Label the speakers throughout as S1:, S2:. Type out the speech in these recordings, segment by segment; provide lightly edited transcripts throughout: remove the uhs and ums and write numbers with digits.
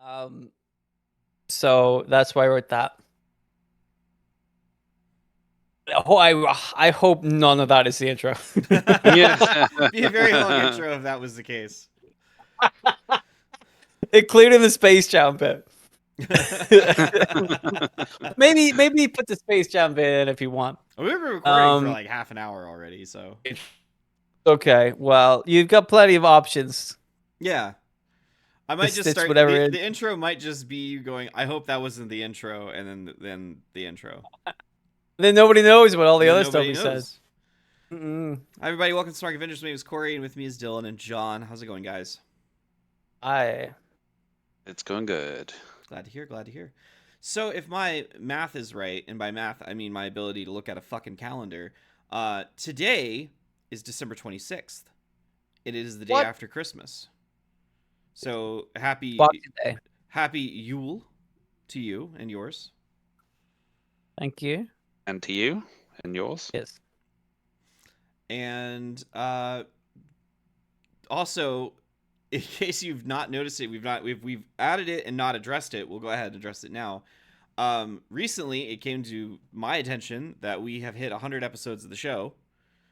S1: Um, so that's why I wrote that. Oh, I hope none of that is the intro.
S2: Yeah.
S3: Be a very long intro if that was the case.
S1: Including the Space Jam bit. maybe put the Space Jam bit in if you want.
S3: We've been recording for like half an hour already, so.
S1: Okay, well, you've got plenty of options.
S3: Yeah. I might just start
S1: whatever
S3: the intro might just be you going, I hope that wasn't the intro, and then the intro.
S1: Then nobody knows what all the other stuff he says.
S3: Hi everybody, welcome to Smart Avengers. My name is Corey, and with me is Dylan and John. How's it going, guys?
S1: Hi.
S2: It's going good.
S3: Glad to hear. So if my math is right, and by math I mean my ability to look at a fucking calendar, today is December 26th. It is the day after Christmas. So happy Yule to you and yours.
S1: Thank you.
S2: And to you and yours.
S1: Yes.
S3: And also, in case you've not noticed it, we've added it and not addressed it. We'll go ahead and address it now. Recently, it came to my attention that we have hit 100 episodes of the show.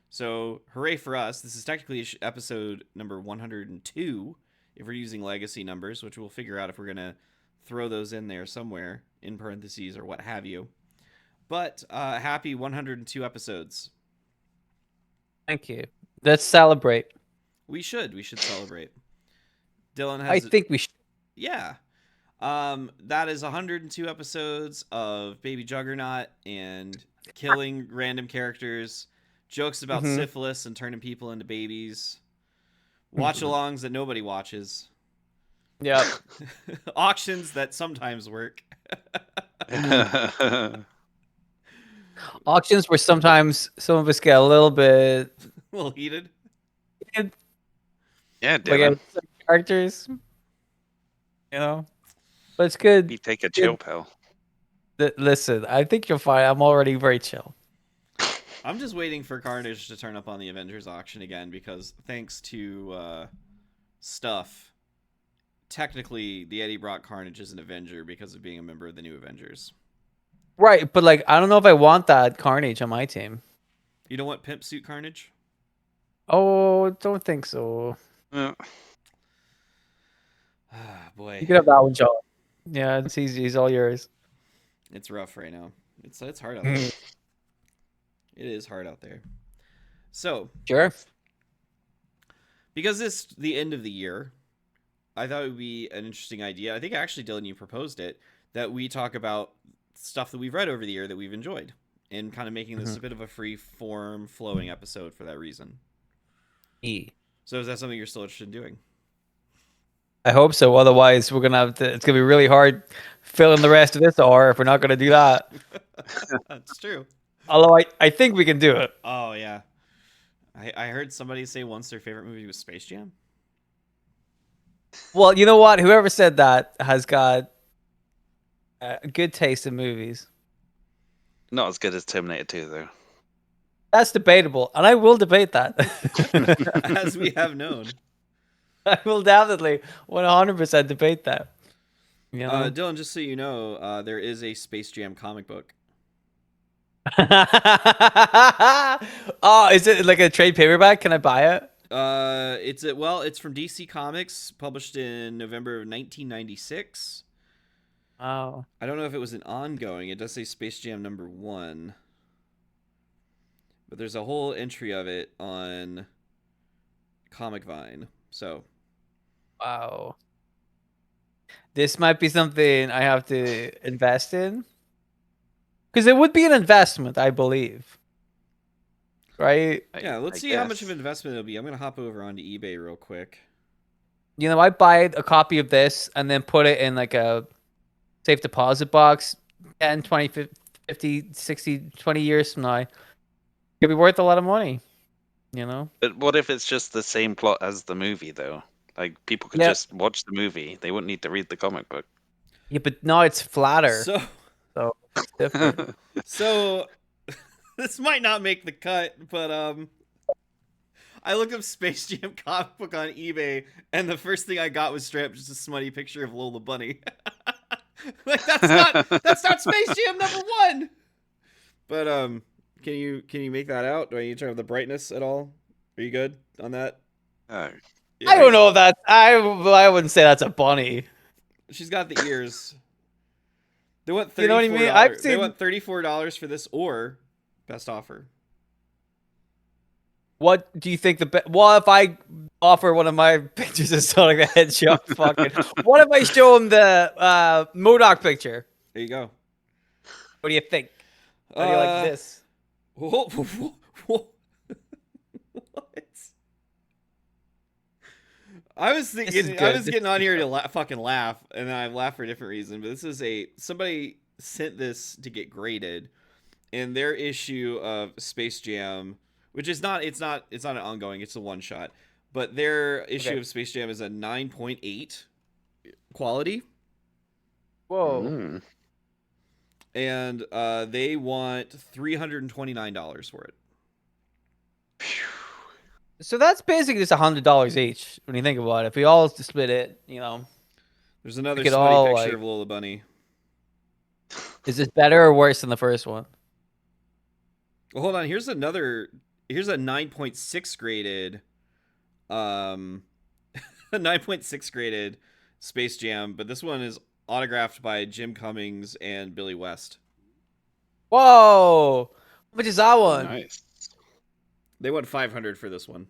S3: So hooray for us! This is technically episode number 102. If we're using legacy numbers, which we'll figure out if we're going to throw those in there somewhere in parentheses or what have you. But happy 102 episodes.
S1: Thank you. Let's celebrate.
S3: We should celebrate. Dylan has...
S1: I think we should.
S3: Yeah. That is 102 episodes of Baby Juggernaut and killing random characters, jokes about syphilis and turning people into babies. Watch-alongs that nobody watches.
S1: Yeah.
S3: Auctions that sometimes work.
S1: Auctions where sometimes some of us get a little bit...
S3: a little heated.
S2: Yeah, Dylan.
S1: Like characters. You know? But it's good.
S2: You take a chill pill.
S1: Listen, I think you're fine. I'm already very chill.
S3: I'm just waiting for Carnage to turn up on the Avengers auction again because thanks to stuff, technically the Eddie Brock Carnage is an Avenger because of being a member of the new Avengers.
S1: Right, but like I don't know if I want that Carnage on my team.
S3: You don't want Pimp Suit Carnage?
S1: Oh, don't think so.
S3: Boy.
S1: You can have that one, John. Yeah, it's easy. It's all yours.
S3: It's rough right now. It's hard out there. It is hard out there. So,
S1: sure.
S3: Because this is the end of the year, I thought it would be an interesting idea. I think actually, Dylan, you proposed it, that we talk about stuff that we've read over the year that we've enjoyed, and kind of making this a bit of a free-form, flowing episode for that reason. So is that something you're still interested in doing?
S1: I hope so. Otherwise, we're gonna have to. It's gonna be really hard filling the rest of this hour if we're not gonna do that.
S3: That's true.
S1: Although I think we can do it.
S3: Oh yeah, I heard somebody say once their favorite movie was Space Jam.
S1: Well, you know what? Whoever said that has got a good taste in movies.
S2: Not as good as Terminator 2, though.
S1: That's debatable, and I will debate that.
S3: As we have known.
S1: I will definitely 100% debate that. You know?
S3: Dylan, just so you know, there is a Space Jam comic book.
S1: Oh, is it like a trade paperback? Can I buy it?
S3: It's from DC Comics, published in November of 1996.
S1: Oh.
S3: I don't know if it was an ongoing. It does say Space Jam #1. But there's a whole entry of it on Comic Vine. So.
S1: Wow. This might be something I have to invest in. Because it would be an investment, I believe. Right?
S3: Yeah, let's see how much of an investment it'll be. I'm going to hop over onto eBay real quick.
S1: You know, I buy a copy of this and then put it in like a safe deposit box 10, 20, 50, 60, 20 years from now. It could be worth a lot of money. You know?
S2: But what if it's just the same plot as the movie, though? Like, people could just watch the movie. They wouldn't need to read the comic book.
S1: Yeah, but now it's flatter.
S3: So
S1: it's different.
S3: So, this might not make the cut, but I looked up Space Jam comic book on eBay, and the first thing I got was straight up just a smutty picture of Lola Bunny. Like that's not Space Jam #1. But can you make that out? Do I need to turn up the brightness at all? Are you good on that?
S2: Oh.
S3: Yeah,
S1: I don't know if that. I wouldn't say that's a bunny.
S3: She's got the ears. They want $34.
S1: You know what I mean? I've
S3: They
S1: seen-
S3: want $34 for this or best offer.
S1: What do you think well, if I offer one of my pictures of Sonic the Hedgehog, fucking. What if I show him the MODOK picture?
S3: There you go.
S1: What do you think? How do you like this?
S3: What? I was thinking, I was getting on here to fucking laugh, and then I laughed for a different reason. But this is somebody sent this to get graded, and their issue of Space Jam, which is not, it's not an ongoing, it's a one shot. But their issue of Space Jam is a 9.8 quality.
S1: Whoa.
S3: And they want $329 for it.
S1: So that's basically just $100 each when you think about it. If we all split it, you know.
S3: There's another
S1: could
S3: smutty
S1: all,
S3: picture
S1: like-
S3: of Lola Bunny.
S1: Is this better or worse than the first one?
S3: Well, hold on. Here's a 9.6 graded, a 9.6 graded Space Jam, but this one is autographed by Jim Cummings and Billy West.
S1: Whoa! How much is that one?
S2: Nice.
S3: They want $500 for this one.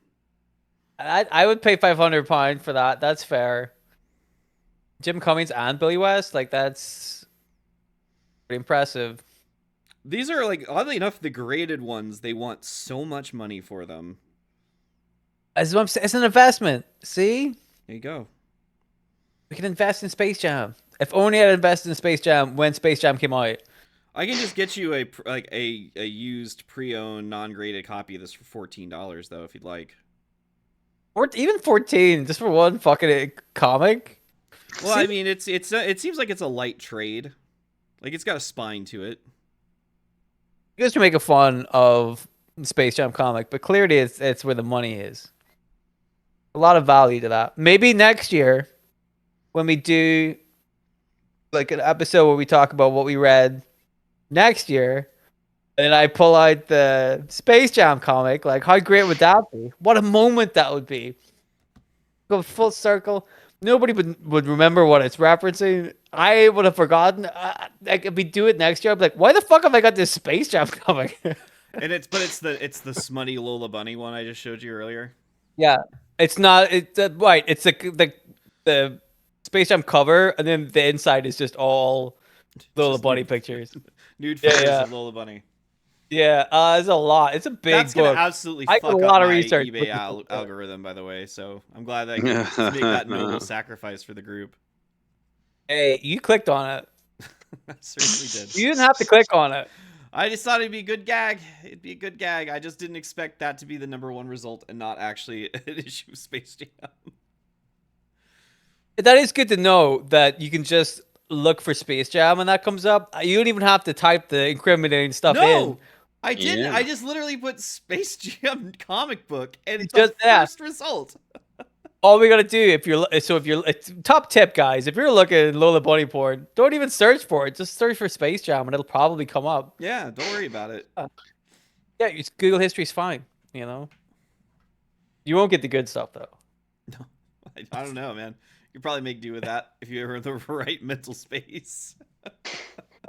S1: I would pay £500 for that. That's fair. Jim Cummings and Billy West, like that's pretty impressive.
S3: These are like, oddly enough, the graded ones. They want so much money for them.
S1: As what I'm saying, it's an investment. See,
S3: There you go.
S1: we can invest in Space Jam. If only I'd invested in Space Jam when Space Jam came out.
S3: I can just get you a used pre-owned non-graded copy of this for $14 though, if you'd like.
S1: Or even 14, just for one fucking comic.
S3: Well,
S1: See?
S3: I mean, it seems like it's a light trade. Like it's got a spine to it.
S1: You guys are making fun of the Space Jam comic, but clearly it's where the money is. A lot of value to that. Maybe next year, when we do like an episode where we talk about what we read next year, and I pull out the Space Jam comic, like how great would that be? What a moment that would be. Go full circle. Nobody would remember what it's referencing. I would have forgotten. Like if we do it next year, I'd be like, why the fuck have I got this Space Jam comic?
S3: And it's the smutty Lola Bunny one I just showed you earlier.
S1: Yeah, it's not. It's right. It's the Space Jam cover, and then the inside is just all Lola
S3: Just
S1: Bunny
S3: nude-
S1: pictures.
S3: Nude
S1: Yeah,
S3: photos
S1: yeah.
S3: of Lola Bunny.
S1: Yeah, it's a lot. It's a big
S3: That's gonna
S1: book.
S3: absolutely
S1: I
S3: fuck
S1: did a
S3: up
S1: lot of
S3: my
S1: research
S3: eBay
S1: with this book.
S3: algorithm, by the way. So I'm glad that I can make that noble sacrifice for the group.
S1: Hey, you clicked on it.
S3: I certainly did.
S1: You didn't have to click on it.
S3: I just thought it'd be a good gag. It'd be a good gag. I just didn't expect that to be the #1 result and not actually an issue of Space Jam.
S1: That is good to know that you can just look for Space Jam when that comes up. You don't even have to type the incriminating stuff in.
S3: No, I didn't.
S2: Yeah.
S3: I just literally put Space Jam comic book, and it's
S1: Just-
S3: the
S1: yeah.
S3: first result.
S1: All we gotta do if you're it's top tip, guys. If you're looking at Lola Bunny porn, don't even search for it. Just search for Space Jam, and it'll probably come up.
S3: Yeah, don't worry about it.
S1: Yeah, your Google history's fine. You know, you won't get the good stuff though.
S3: I don't know, man. You probably make do with that if you're in the right mental space.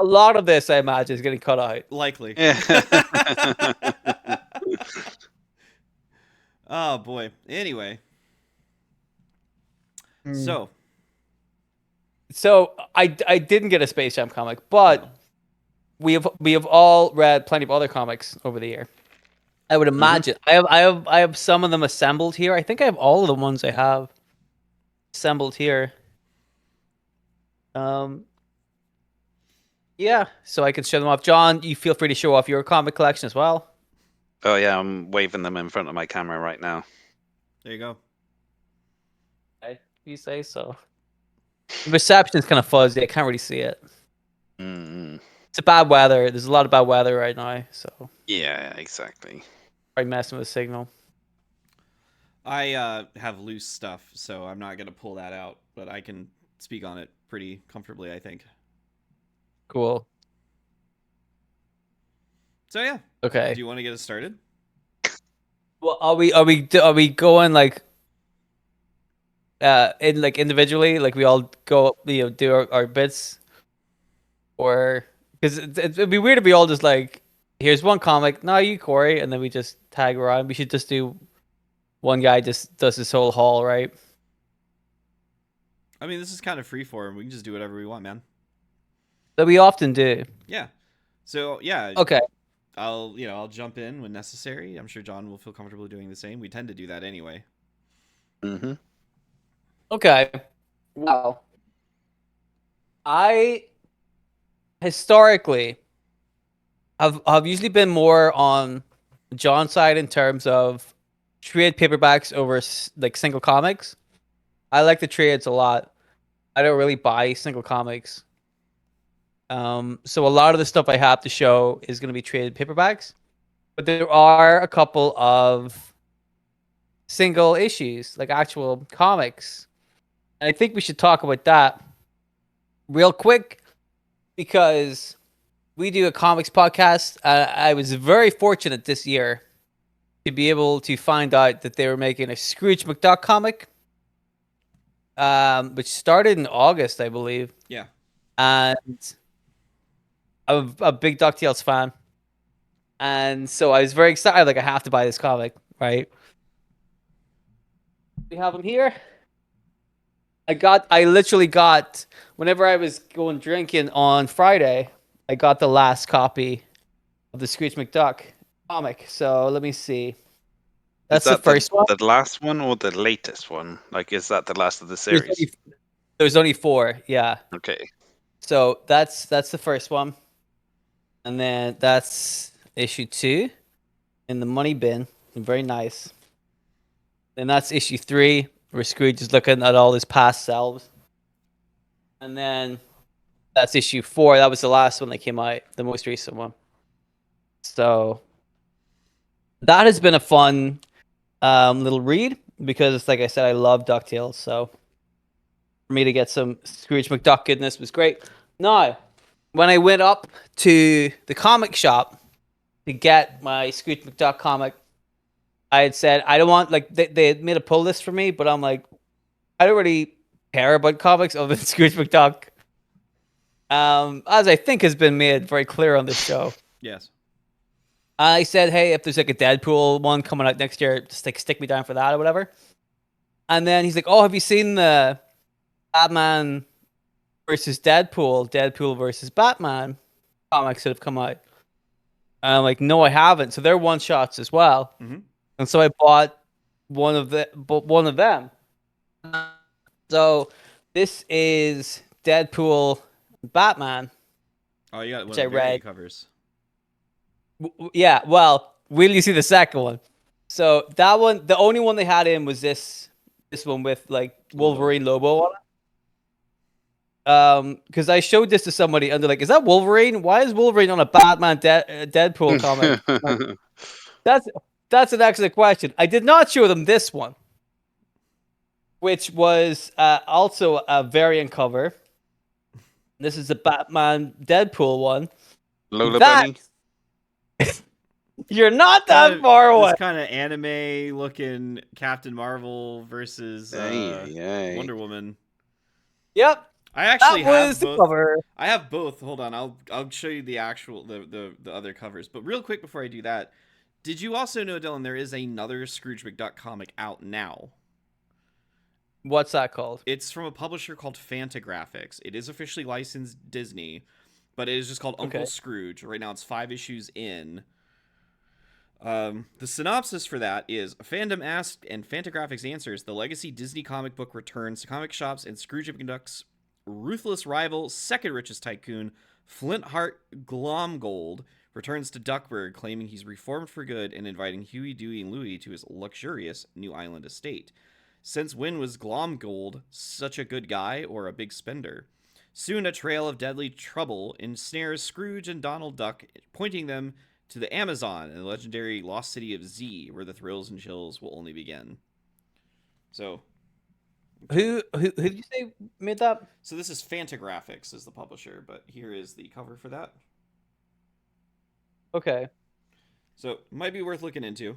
S1: A lot of this, I imagine, is getting cut out.
S3: Likely.
S2: Yeah.
S3: Oh boy. Anyway, so
S1: So I didn't get a Space Jam comic, but we have all read plenty of other comics over the year. I would imagine. I have some of them assembled here. I think I have all of the ones I have assembled here. Yeah, so I can show them off. John, you feel free to show off your comic collection as well.
S2: Oh yeah, I'm waving them in front of my camera right now.
S3: there you go.
S1: If you say so. The reception's kind of fuzzy. I can't really see it.
S2: Mm.
S1: It's a bad weather. There's a lot of bad weather right now, so
S2: Yeah, exactly.
S1: probably messing with the signal.
S3: I have loose stuff, so I'm not gonna pull that out, but I can speak on it pretty comfortably, I think.
S1: Cool.
S3: So yeah.
S1: Okay.
S3: Do you want to get us started?
S1: Well, are we going like in like individually, like we all go, do our bits, or because it'd be weird if we all just like, here's one comic, no, you Corey, and then we just tag around. We should just do one guy just does this whole haul, right?
S3: I mean, this is kind of freeform. We can just do whatever we want, man.
S1: That we often do.
S3: Yeah. So yeah.
S1: Okay.
S3: I'll jump in when necessary. I'm sure John will feel comfortable doing the same. We tend to do that anyway.
S2: Mm-hmm.
S1: Okay. Well, I historically have usually been more on John's side in terms of trade paperbacks over like single comics. I like the trades a lot. I don't really buy single comics. So a lot of the stuff I have to show is going to be traded paperbacks, but there are a couple of single issues, like actual comics. And I think we should talk about that real quick because we do a comics podcast. I was very fortunate this year to be able to find out that they were making a Scrooge McDuck comic, which started in August, I believe.
S3: Yeah.
S1: And I'm a big DuckTales fan. And so I was very excited. Like, I have to buy this comic, right? We have them here. I literally got, whenever I was going drinking on Friday, I got the last copy of the Scrooge McDuck comic. So let me see. That's the first one.
S2: The last one or the latest one? Like, is that the last of the series?
S1: There's only 4, yeah.
S2: Okay.
S1: So that's the first one. And then that's issue 2 in the money bin. Very nice. Then that's issue 3, where Scrooge is looking at all his past selves. And then that's issue 4. That was the last one that came out, the most recent one. So that has been a fun little read because, like I said, I love DuckTales. So for me to get some Scrooge McDuck goodness was great. Now, when I went up to the comic shop to get my Scrooge McDuck comic, I had said, I don't want, like, they had made a pull list for me, but I'm like, I don't really care about comics other than Scrooge McDuck. As I think has been made very clear on this show.
S3: Yes.
S1: I said, hey, if there's like a Deadpool one coming out next year, just like stick me down for that or whatever. And then he's like, oh, have you seen the Batman versus Deadpool versus Batman comics that have come out? And I'm like, no, I haven't. So they're one shots as well.
S3: Mm-hmm.
S1: And so I bought one of them. So this is Deadpool, Batman.
S3: Oh, you got one
S1: which
S3: of
S1: I
S3: the
S1: read.
S3: variant covers.
S1: Yeah, well, will you see the second one? So that one, the only one they had in was this one with like Wolverine Lobo on it. Because I showed this to somebody and they're like, "Is that Wolverine? Why is Wolverine on a Batman Deadpool comic?" Like, that's an excellent question. I did not show them this one, which was also a variant cover. This is the Batman Deadpool one.
S2: Lola Bunny.
S1: You're not that far away.
S3: This kind of anime looking Captain Marvel versus Wonder Woman.
S1: Yep.
S3: I actually
S1: have
S3: both.
S1: Cover.
S3: I have both. Hold on, I'll show you the actual the other covers. But real quick before I do that, did you also know, Dylan, there is another Scrooge McDuck comic out now?
S1: What's that called?
S3: It's from a publisher called Fantagraphics. It is officially licensed Disney, but it is just called Uncle Scrooge. Right now it's 5 issues in. The synopsis for that is: Fandom asked and Fantagraphics answers. The legacy Disney comic book returns to comic shops, and Scrooge McDuck's ruthless rival, second richest tycoon, Flintheart Glomgold, returns to Duckburg, claiming he's reformed for good and inviting Huey, Dewey, and Louie to his luxurious New Island estate. Since when was Glomgold such a good guy or a big spender? Soon a trail of deadly trouble ensnares Scrooge and Donald Duck, pointing them to the Amazon and the legendary lost city of Z, where the thrills and chills will only begin. So
S1: Who did you say made that?
S3: So this is Fantagraphics is the publisher, but here is the cover for that.
S1: Okay.
S3: So it might be worth looking into.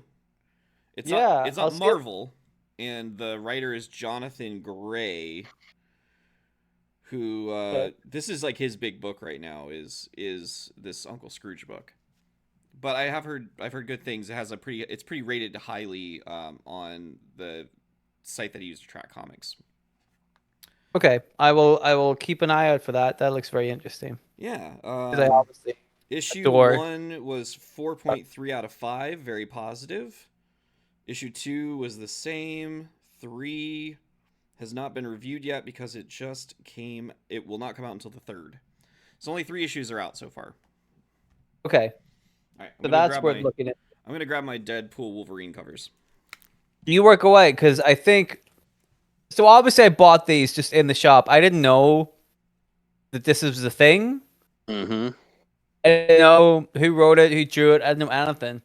S3: It's
S1: Yeah,
S3: not
S1: I'll see it.
S3: Marvel, and the writer is Jonathan Gray, who
S1: Okay.
S3: this is like his big book right now is this Uncle Scrooge book. But I've heard good things. It's pretty rated highly on the site that he used to track comics.
S1: Okay, I will keep an eye out for that. That looks very interesting.
S3: Yeah.
S1: 'Cause I obviously
S3: Issue
S1: adore-
S3: 1 was 4.3 out of 5, very positive. Issue 2 was the same. 3 has not been reviewed yet because it just came. It will not come out until the 3rd. So only 3 issues are out so far.
S1: Okay,
S3: All right,
S1: so that's worth looking at.
S3: I'm gonna grab my Deadpool Wolverine covers.
S1: You work away because I think. So obviously I bought these just in the shop. I didn't know that this was the thing.
S2: Mm-hmm.
S1: I didn't know who wrote it, who drew it. I didn't know anything.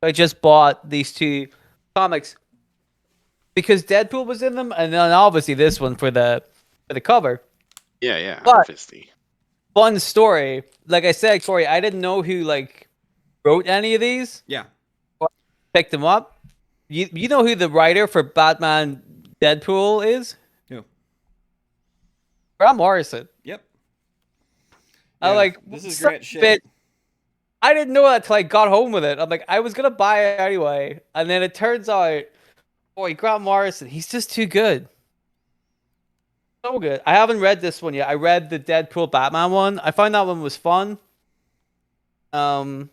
S1: I just bought these 2 comics because Deadpool was in them, and then obviously this one for the cover.
S2: Yeah,
S1: But-
S2: obviously.
S1: Fun story. Like I said, Corey, I didn't know who like wrote any of these.
S3: Yeah.
S1: Picked them up. You know who the writer for Batman Deadpool is?
S3: Who?
S1: Grant Morrison.
S3: Yep.
S1: I
S3: Yeah,
S1: like
S3: this is
S1: some
S3: great shit.
S1: bit- I didn't know that till I got home with it. I'm like, I was gonna buy it anyway, and then it turns out, boy, Grant Morrison, he's just too good. So good. I haven't read this one yet. I read the Deadpool Batman one. I found that one was fun. I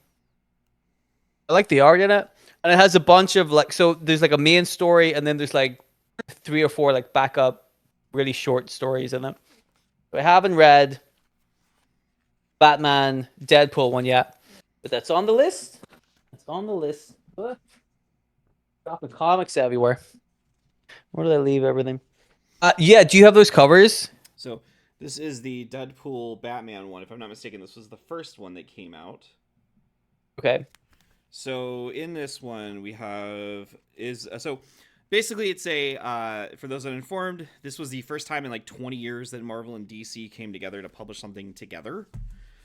S1: like the art in it, and it has a bunch of like. So there's like a main story, and then there's like 3 or 4 like backup, really short stories in it. So I haven't read Batman Deadpool one yet, but that's on the list. It's on the list. Dropping comics everywhere. Where did I leave everything? Yeah. Do you have those covers?
S3: So this is the Deadpool Batman one. If I'm not mistaken, this was the first one that came out.
S1: Okay.
S3: So in this one we have so basically it's a for those uninformed, this was the first time in like 20 years that Marvel and DC came together to publish something together.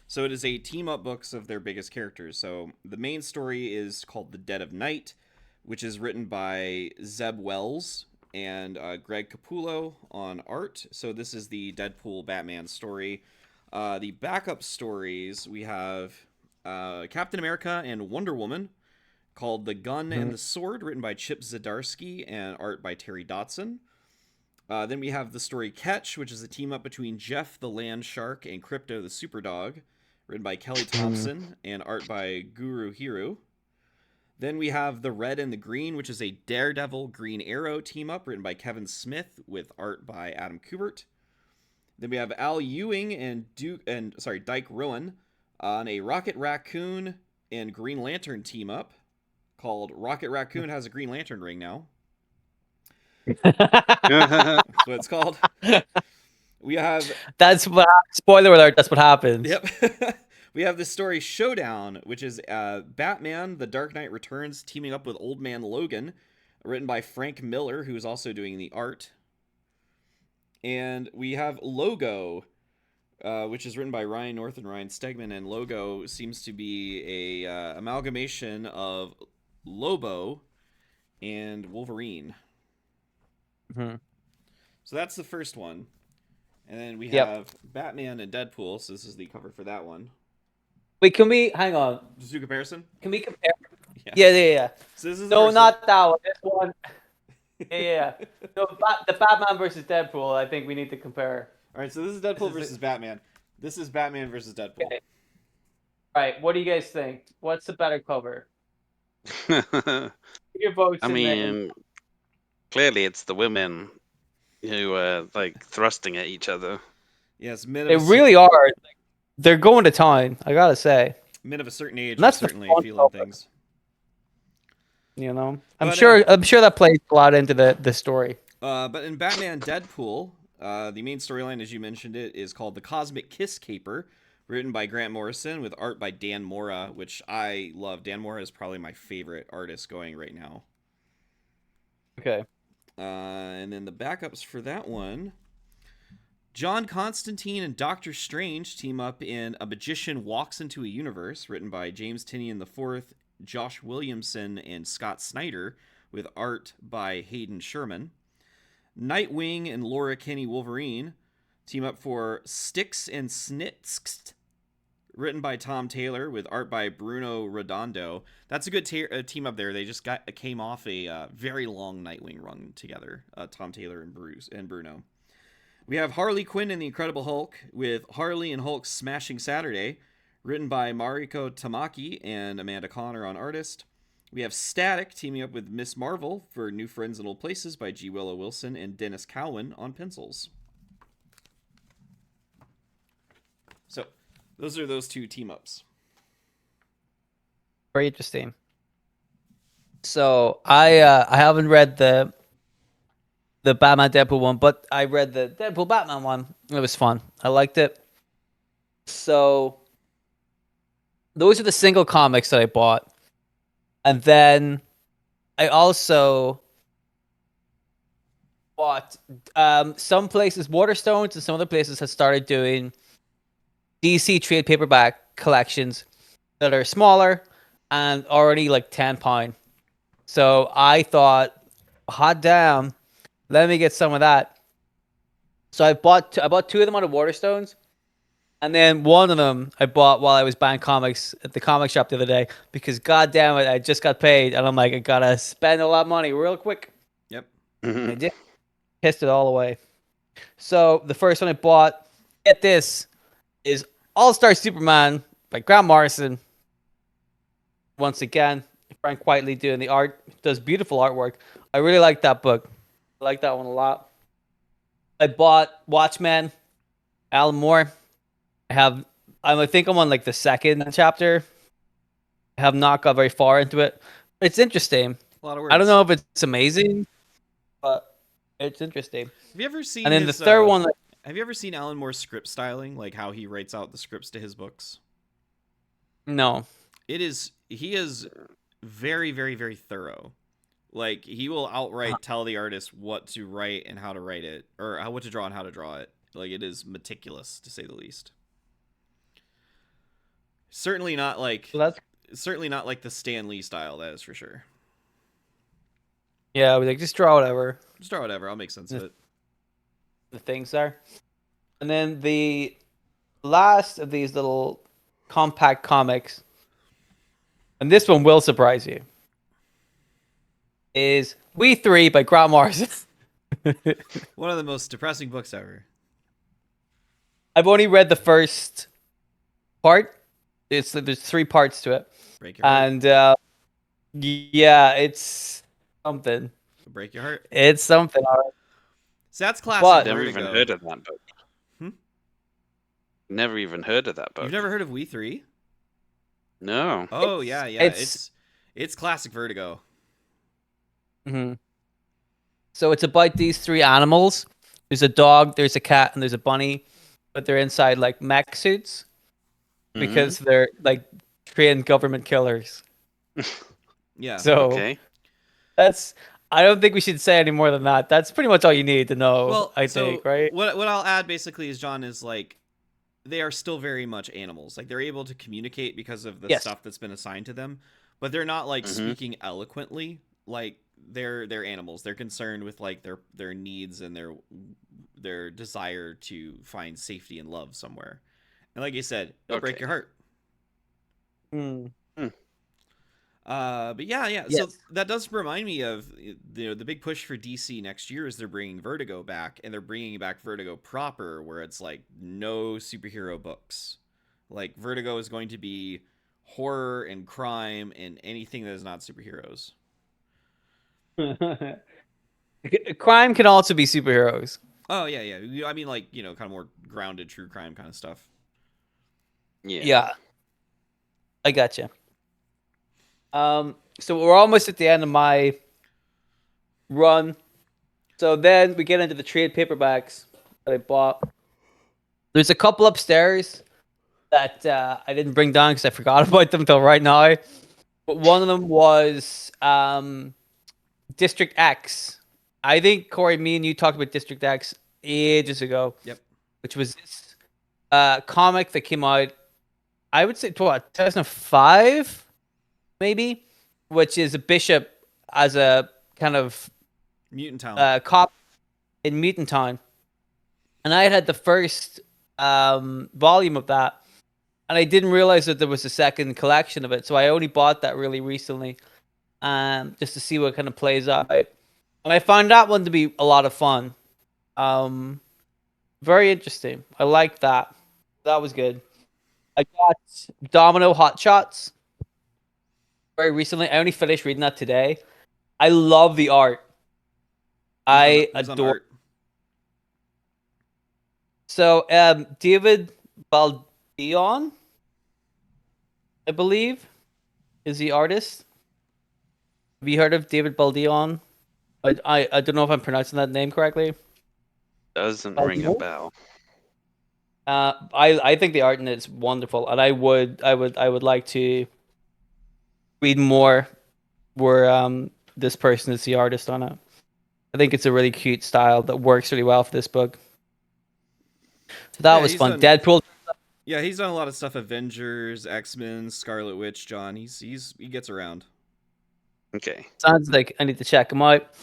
S3: So it is a team up books of their biggest characters. So the main story is called The Dead of Night, which is written by Zeb Wells and Greg Capullo on art. So this is the Deadpool Batman story. The backup stories we have Captain America and Wonder Woman, called The Gun and the Sword, written by Chip Zdarsky and art by Terry Dotson. Then we have the story Catch, which is a team up between Jeff the Land Shark and Crypto the Superdog, written by Kelly Thompson and art by Guru Hiru. Then we have The Red and the Green, which is a Daredevil Green Arrow team up, written by Kevin Smith with art by Adam Kubert. Then we have Al Ewing and Dyke Rowan on a Rocket Raccoon and Green Lantern team up called Rocket Raccoon Has a Green Lantern Ring Now. That's what it's called. We have
S1: That's what. Spoiler alert. That's what happens.
S3: Yep. We have the story Showdown, which is Batman: The Dark Knight Returns teaming up with Old Man Logan, written by Frank Miller, who is also doing the art. And we have Logo, which is written by Ryan North and Ryan Stegman, and Logo seems to be a amalgamation of Lobo and Wolverine.
S1: Mm-hmm.
S3: So that's the first one. And then we
S1: Yep.
S3: have Batman and Deadpool, so this is the cover for that one.
S1: Wait, can we hang on?
S3: Just do a comparison?
S1: Can we compare?
S3: Yeah.
S1: Yeah.
S3: So this is the
S1: No,
S3: first
S1: not that one. This one. Yeah. No, the Batman versus Deadpool. I think we need to compare.
S3: All right, so this is Deadpool
S1: is
S3: versus Batman. This is Batman versus Deadpool.
S1: Okay. All right. What do you guys think? What's the better cover? Put your votes
S2: I
S1: in there.
S2: mean, clearly it's the women who are like thrusting at each other.
S3: Yes, men
S1: They
S3: of,
S1: really are. Like, they're going to town. I gotta say.
S3: men of a certain age
S1: And that's
S3: are
S1: the
S3: certainly
S1: fun
S3: feeling
S1: cover.
S3: things.
S1: You know, I'm
S3: But,
S1: sure that plays a lot into the story.
S3: But in Batman Deadpool, the main storyline, as you mentioned it, is called The Cosmic Kiss Caper, written by Grant Morrison with art by Dan Mora, which I love. Dan Mora is probably my favorite artist going right now.
S1: Okay.
S3: And then the backups for that one. John Constantine and Doctor Strange team up in A Magician Walks into a Universe, written by James Tynion IV, Josh Williamson, and Scott Snyder, with art by Hayden Sherman. Nightwing and Laura Kinney Wolverine team up for Sticks and Snitz, written by Tom Taylor, with art by Bruno Redondo. That's a good team up there. They just came off a very long Nightwing run together, Tom Taylor and Bruno. We have Harley Quinn and the Incredible Hulk, with Harley and Hulk Smashing Saturday, written by Mariko Tamaki and Amanda Connor on artist. We have Static teaming up with Miss Marvel for New Friends in Old Places by G. Willow Wilson and Dennis Cowan on pencils. So, those are those two team-ups.
S1: Very interesting. So, I haven't read the Batman Deadpool one, but I read the Deadpool Batman one. It was fun. I liked it. So, those are the single comics that I bought. And then I also bought some places, Waterstones, and some other places have started doing DC trade paperback collections that are smaller and already like £10. So I thought, hot damn, let me get some of that. So I bought two of them out of Waterstones. And then one of them I bought while I was buying comics at the comic shop the other day because, god damn it, I just got paid. And I'm like, I gotta spend a lot of money real quick.
S3: Yep.
S1: I did. Pissed it all away. So the first one I bought, get this, is All-Star Superman by Grant Morrison. Once again, Frank Whiteley doing the art. Does beautiful artwork. I really like that book. I like that one a lot. I bought Watchmen, Alan Moore. I think I'm on like the second chapter. I have not got very far into it. It's interesting.
S3: A lot of words.
S1: I don't know if it's amazing, but it's interesting.
S3: Have you ever seen?
S1: And then the third one.
S3: Have you ever seen Alan Moore's script styling, like how he writes out the scripts to his books?
S1: No.
S3: He is very, very, very thorough. Like, he will outright tell the artist what to write and how to write it, or what to draw and how to draw it. Like, it is meticulous, to say the least. Certainly not like the Stan Lee style, that is for sure.
S1: Yeah, I was like, just draw whatever.
S3: Just draw whatever, I'll make sense of it.
S1: The things are. And then the last of these little compact comics, and this one will surprise you, is We Three by Grant Morrison.
S3: One of the most depressing books ever.
S1: I've only read the first part. There's 3 parts to it.
S3: Break your heart.
S1: And yeah, it's something.
S3: Break your heart.
S1: It's something, all right.
S3: So that's classic.
S1: What?
S2: Never even heard of that book. Never even heard of that book.
S3: You've never heard of We Three?
S2: No.
S3: Oh, yeah. It's classic Vertigo.
S1: Mm-hmm. So it's about these 3 animals. There's a dog, there's a cat, and there's a bunny, but they're inside like mech suits because they're like trained government killers.
S3: Yeah.
S1: So
S2: okay.
S1: I don't think we should say any more than that. That's pretty much all you need to know.
S3: Well,
S1: I think, right?
S3: What I'll add basically is, John, is like they are still very much animals. Like, they're able to communicate because of the stuff that's been assigned to them, but they're not like speaking eloquently. Like, they're animals. They're concerned with like their needs and their desire to find safety and love somewhere. And like you said, it'll break your heart. But yeah.
S1: Yes.
S3: So that does remind me of the big push for DC next year is they're bringing Vertigo back, and they're bringing back Vertigo proper, where it's like no superhero books. Like, Vertigo is going to be horror and crime and anything that is not superheroes.
S1: Crime can also be superheroes.
S3: Oh yeah. I mean, like, kind of more grounded true crime kind of stuff.
S1: Yeah. I gotcha. So we're almost at the end of my run. So then we get into the trade paperbacks that I bought. There's a couple upstairs that I didn't bring down because I forgot about them until right now. But one of them was District X I think Corey, me and you talked about District X ages ago.
S3: Yep.
S1: Which was this comic that came out, I would say, 2005, maybe, which is a bishop as a kind of
S3: Mutant Town.
S1: cop in Mutant Town. And I had the first volume of that, and I didn't realize that there was a second collection of it, so I only bought that really recently, just to see what kind of plays out. And I found that one to be a lot of fun. Very interesting. I like that. That was good. I got Domino Hot Shots very recently. I only finished reading that today. I love the art. I adore.
S3: Art?
S1: So, David Baldeon, I believe, is the artist. Have you heard of David Baldeon? I don't know if I'm pronouncing that name correctly.
S2: Doesn't ring a bell.
S1: I think the art in it's wonderful, and I would like to read more where this person is the artist on it. I think it's a really cute style that works really well for this book. So that was fun. Deadpool.
S3: Yeah, he's done a lot of stuff. Avengers, X-Men, Scarlet Witch. John, he gets around.
S2: Okay.
S1: Sounds like I need to check him out.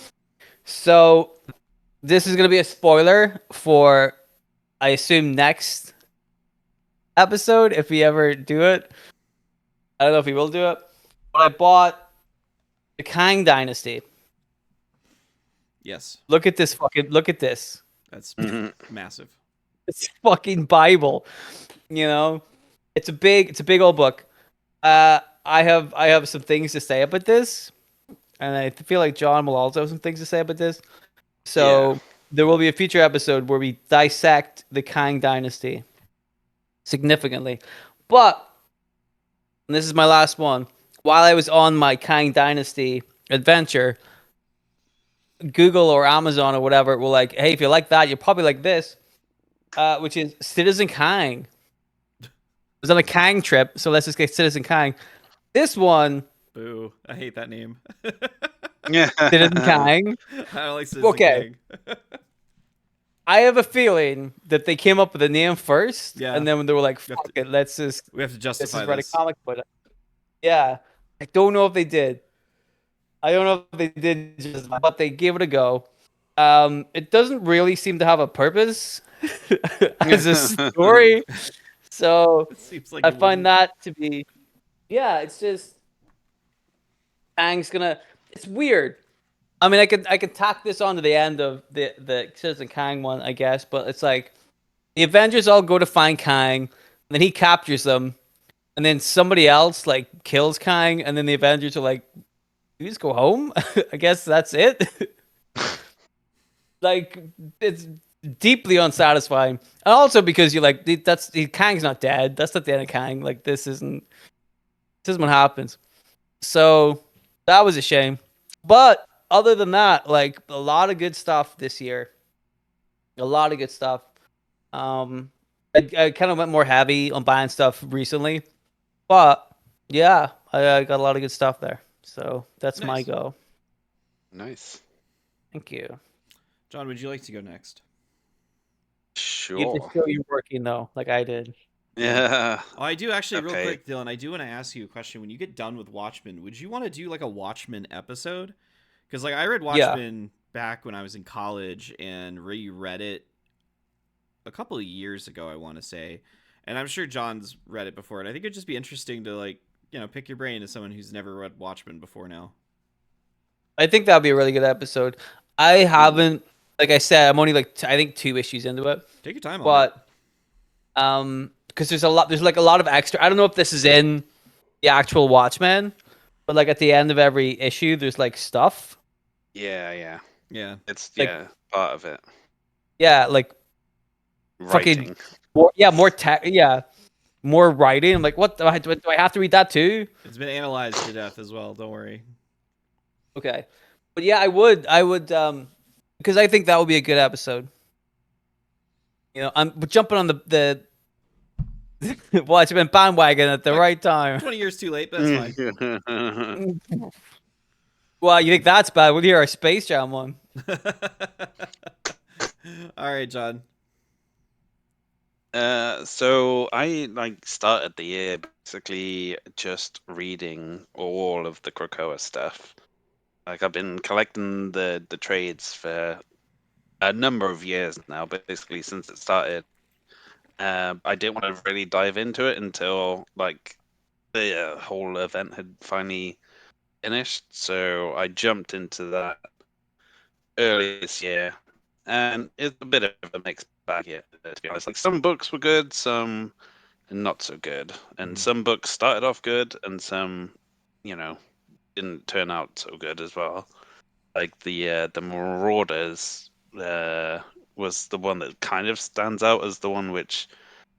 S1: So this is gonna be a spoiler for, I assume, next episode if we ever do it. I don't know if we will do it. But I bought the Kang Dynasty.
S3: Yes.
S1: Look at this.
S3: That's massive.
S1: It's fucking Bible. You know, it's a big old book. I have some things to say about this, and I feel like John will also have some things to say about this. So there will be a future episode where we dissect the Kang Dynasty significantly. But, and this is my last one, while I was on my Kang Dynasty adventure, Google or Amazon or whatever were like, hey, if you like that, you'll probably like this, which is Citizen Kang. I was on a Kang trip, so let's just get Citizen Kang. This one...
S3: Boo. I hate that name.
S2: Yeah.
S1: Citizen Kang.
S3: I don't like Citizen Kang.
S1: I have a feeling that they came up with a name first,
S3: yeah.
S1: and then when they were like, fuck it, let's just...
S3: We have to justify
S1: write a comic book. Yeah. I don't know if they did. But they gave it a go. It doesn't really seem to have a purpose as a story. So
S3: seems like
S1: I find that to be... Yeah, it's just... Kang's gonna... It's weird. I mean, I could tack this on to the end of the Citizen Kang one, I guess, but it's like the Avengers all go to find Kang, and then he captures them, and then somebody else like kills Kang, and then the Avengers are like, "You just go home." I guess that's it. Like, it's deeply unsatisfying, and also because you're like, Kang's not dead. That's not the end of Kang. Like, this isn't what happens. So that was a shame, but. Other than that, like, a lot of good stuff this year. A lot of good stuff. I kind of went more heavy on buying stuff recently. But, yeah, I got a lot of good stuff there. So, that's my go.
S2: Nice.
S1: Thank you.
S3: John, would you like to go next?
S2: Sure.
S1: You have to show you're working, though, like I did.
S2: Yeah.
S3: Oh, I do actually, real quick, Dylan, I do want to ask you a question. When you get done with Watchmen, would you want to do, like, a Watchmen episode? Because, like, I read Watchmen back when I was in college and reread it a couple of years ago, I want to say. And I'm sure John's read it before. And I think it'd just be interesting to, like, you know, pick your brain as someone who's never read Watchmen before now.
S1: I think that would be a really good episode. I haven't, like I said, I'm only, like, I think 2 issues into it.
S3: Take your time on it.
S1: But, because there's a lot of extra. I don't know if this is in the actual Watchmen, but, like, at the end of every issue, there's, like, stuff.
S2: Yeah. It's
S1: like,
S2: part of it.
S1: Yeah, like
S2: Writing.
S1: More writing. I'm like, what? Do I have to read that too?
S3: It's been analyzed to death as well. Don't worry.
S1: Okay, but yeah, I would, because I think that would be a good episode. You know, I'm jumping on the Watchmen bandwagon at the right time.
S3: 20 years too late, but that's fine.
S1: Well, you think that's bad? We'll hear our Space Jam one.
S3: All right, John.
S2: So I started the year basically just reading all of the Krakoa stuff. Like I've been collecting the trades for a number of years now, basically since it started. I didn't want to really dive into it until like the whole event had finally finished, so I jumped into that early this year, and it's a bit of a mixed bag here, to be honest. Like some books were good, some not so good, and some books started off good, and some, you know, didn't turn out so good as well. Like the Marauders was the one that kind of stands out as the one which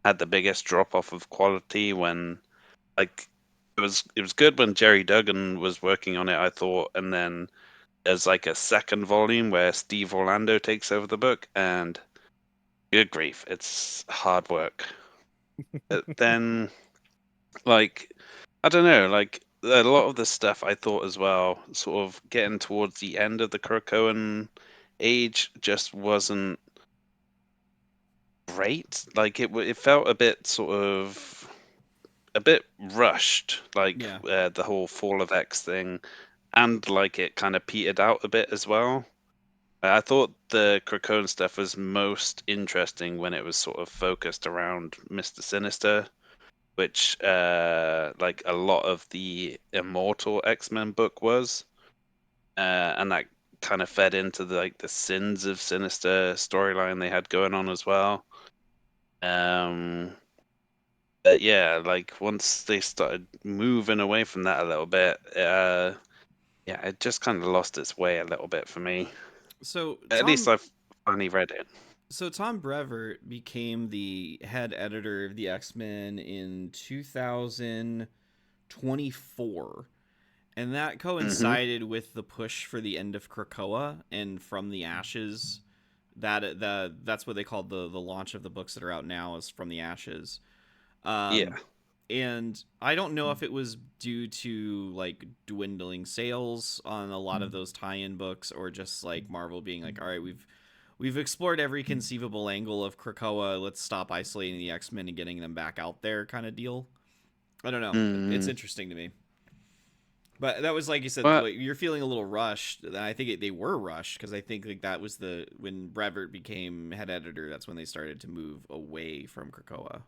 S2: had the biggest drop off of quality when like it was good when Jerry Duggan was working on it, I thought, and then there's like a second volume where Steve Orlando takes over the book, and good grief, it's hard work. But then, like, I don't know, like a lot of the stuff I thought as well, sort of getting towards the end of the Krakoan age, just wasn't great. Like it felt a bit sort of a bit rushed, like
S3: Yeah.
S2: the whole Fall of X thing, and like it kind of petered out a bit as well. I thought the Krakoan stuff was most interesting when it was sort of focused around Mr. Sinister, which like a lot of the Immortal X-Men book was, and that kind of fed into the Sins of Sinister storyline they had going on as well. But yeah, like once they started moving away from that a little bit, yeah, it just kind of lost its way a little bit for me.
S3: So
S2: At least I've finally read it.
S3: Tom Brevoort became the head editor of the X-Men in 2024. And that coincided with the push for the end of Krakoa and From the Ashes. That's what they called the launch of the books that are out now is From the Ashes.
S2: Yeah.
S3: And I don't know if it was due to like dwindling sales on a lot of those tie-in books or just like Marvel being like, all right, we've explored every conceivable angle of Krakoa. Let's stop isolating the X-Men and getting them back out there kind of deal. I don't know. It's interesting to me. But that was like you said, like, you're feeling a little rushed. And I think they were rushed because I think like that was when Brevoort became head editor. That's when they started to move away from Krakoa.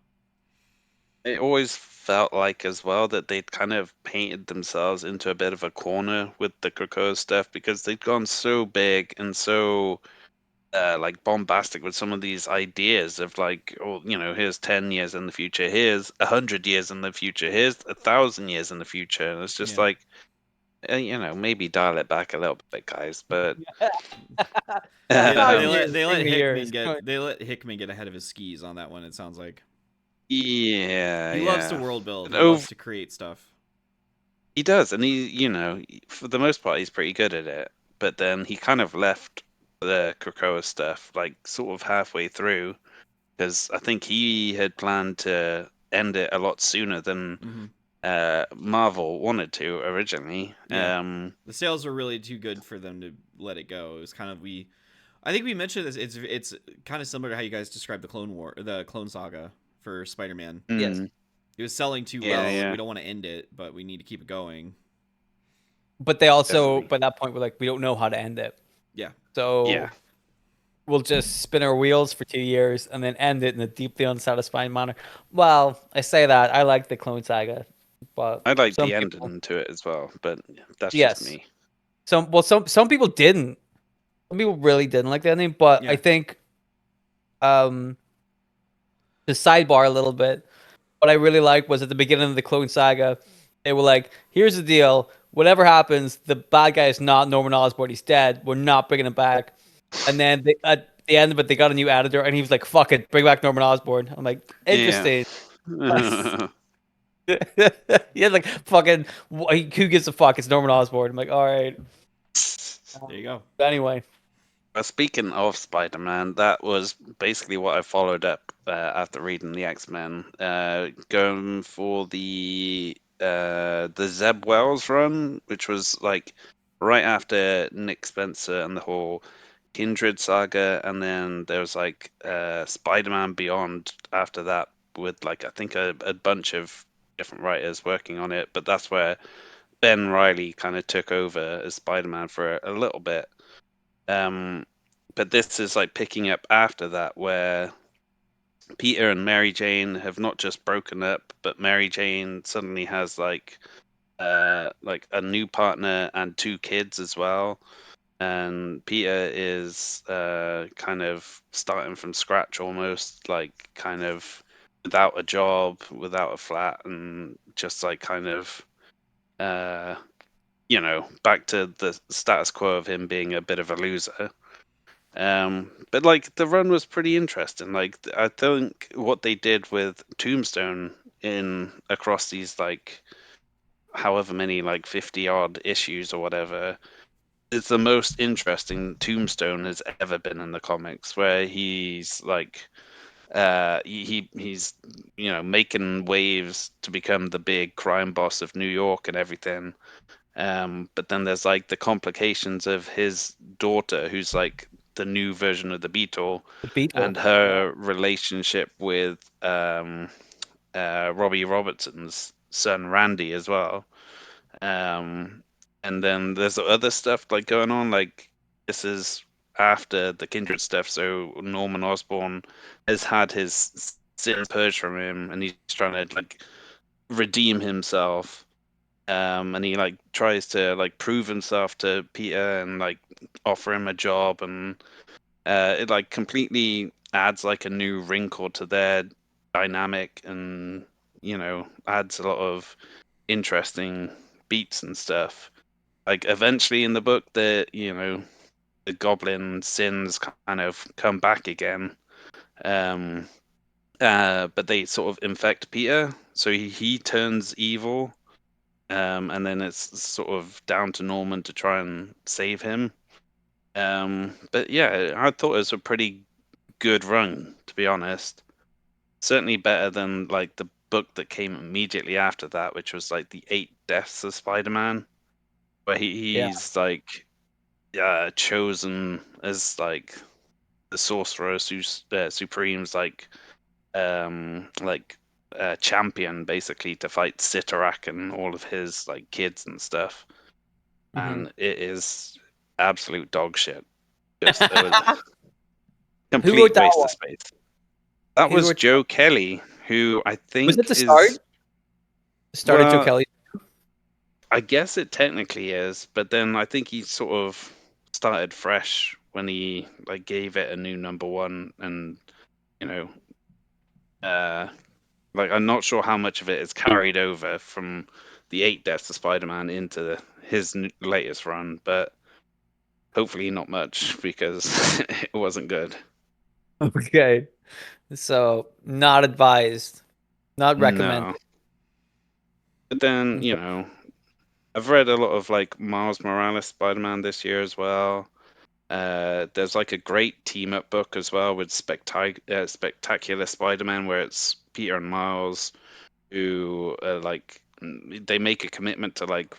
S2: It always felt like as well that they'd kind of painted themselves into a bit of a corner with the Krakoa stuff because they'd gone so big and so like bombastic with some of these ideas of like, oh, here's 10 years in the future, here's 100 years in the future, here's 1,000 years in the future, and it's just like, maybe dial it back a little bit, guys. But
S3: they let Hickman get ahead of his skis on that one. It sounds like.
S2: Yeah,
S3: he loves to world build. He
S2: And
S3: loves to create stuff.
S2: He does, and for the most part, he's pretty good at it. But then he kind of left the Krakoa stuff like sort of halfway through because I think he had planned to end it a lot sooner than Marvel wanted to originally.
S3: Yeah. The sales were really too good for them to let it go. It was kind of I think we mentioned this. It's kind of similar to how you guys described the Clone Saga for Spider-Man.
S1: Yes.
S3: It was selling too well. And we don't want to end it, but we need to keep it going.
S1: But they also, by that point, were like, we don't know how to end it.
S3: Yeah.
S1: So we'll just spin our wheels for 2 years and then end it in a deeply unsatisfying manner. Well, I say that. I like the Clone Saga, but
S2: I like the ending to it as well, but that's just me.
S1: Some people didn't. Some people really didn't like the ending, but I think to sidebar a little bit, what I really liked was at the beginning of the Clone Saga, they were like, here's the deal. Whatever happens, the bad guy is not Norman Osborn. He's dead. We're not bringing him back. And then at the end of it, they got a new editor, and he was like, fuck it, bring back Norman Osborn. I'm like, interesting. Yeah, like, fucking, who gives a fuck? It's Norman Osborn. I'm like, all right.
S3: There you go.
S1: But anyway.
S2: Speaking of Spider-Man, that was basically what I followed up after reading the X-Men, going for the Zeb Wells run, which was like right after Nick Spencer and the whole Kindred saga, and then there was like Spider-Man Beyond after that with like I think a bunch of different writers working on it, but that's where Ben Reilly kind of took over as Spider-Man for a little bit. But this is like picking up after that, where Peter and Mary Jane have not just broken up, but Mary Jane suddenly has like a new partner and two kids as well. And Peter is kind of starting from scratch almost, like kind of without a job, without a flat, and just like kind of uh, back to the status quo of him being a bit of a loser. But like the run was pretty interesting. Like I think what they did with Tombstone in across these like however many like 50 odd issues or whatever is the most interesting Tombstone has ever been in the comics, where he's like he's making waves to become the big crime boss of New York and everything. But then there's like the complications of his daughter, who's like the new version of the Beetle,
S1: The Beetle.
S2: and her relationship with Robbie Robertson's son Randy as well. And then there's other stuff like going on. Like this is after the Kindred stuff, so Norman Osborn has had his sins purged from him, and he's trying to like redeem himself. And he like tries to like prove himself to Peter and like offer him a job, and it like completely adds like a new wrinkle to their dynamic, and adds a lot of interesting beats and stuff. Like eventually in the book, the goblin sins kind of come back again, um, but they sort of infect Peter, so he turns evil, and then it's sort of down to Norman to try and save him. But yeah, I thought it was a pretty good run, to be honest. Certainly better than like the book that came immediately after that, which was like the Eight Deaths of Spider-Man, where
S1: Yeah.
S2: he's like chosen as like the sorcerer supreme's like champion basically to fight Sitarak and all of his like kids and stuff,
S1: Mhm.
S2: and it is absolute dog shit. Just a
S1: Who wrote
S2: complete
S1: that
S2: waste
S1: one?
S2: of space. That
S1: Who
S2: was
S1: wrote?
S2: Joe Kelly, who I
S1: Was it
S2: think
S1: the start?
S2: is,
S1: Started Joe
S2: well,
S1: Kelly.
S2: I guess it technically is, but then I think he sort of started fresh when he like gave it a new number one, and you know, uh, like I'm not sure how much of it is carried over from the Eight Deaths of Spider-Man into his latest run, but hopefully not much because it wasn't good.
S1: Okay. So not advised. Not
S2: No,
S1: recommended.
S2: but then
S1: Okay.
S2: I've read a lot of like Miles Morales Spider-Man this year as well. There's like a great team up book as well with Spectacular Spider-Man, where it's Peter and Miles who like they make a commitment to like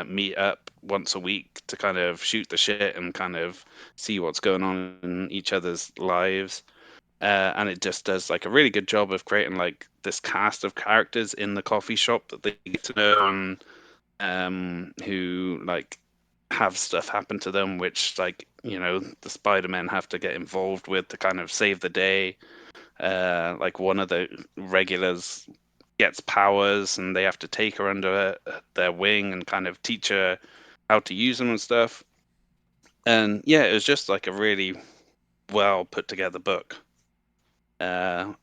S2: meet up once a week to kind of shoot the shit and kind of see what's going on in each other's lives. And it just does like a really good job of creating like this cast of characters in the coffee shop that they get to know, and who like have stuff happen to them, which like the Spider-Men have to get involved with to kind of save the day. Like one of the regulars gets powers, and they have to take her under their wing and kind of teach her how to use them and stuff. And yeah, it was just like a really well put together book.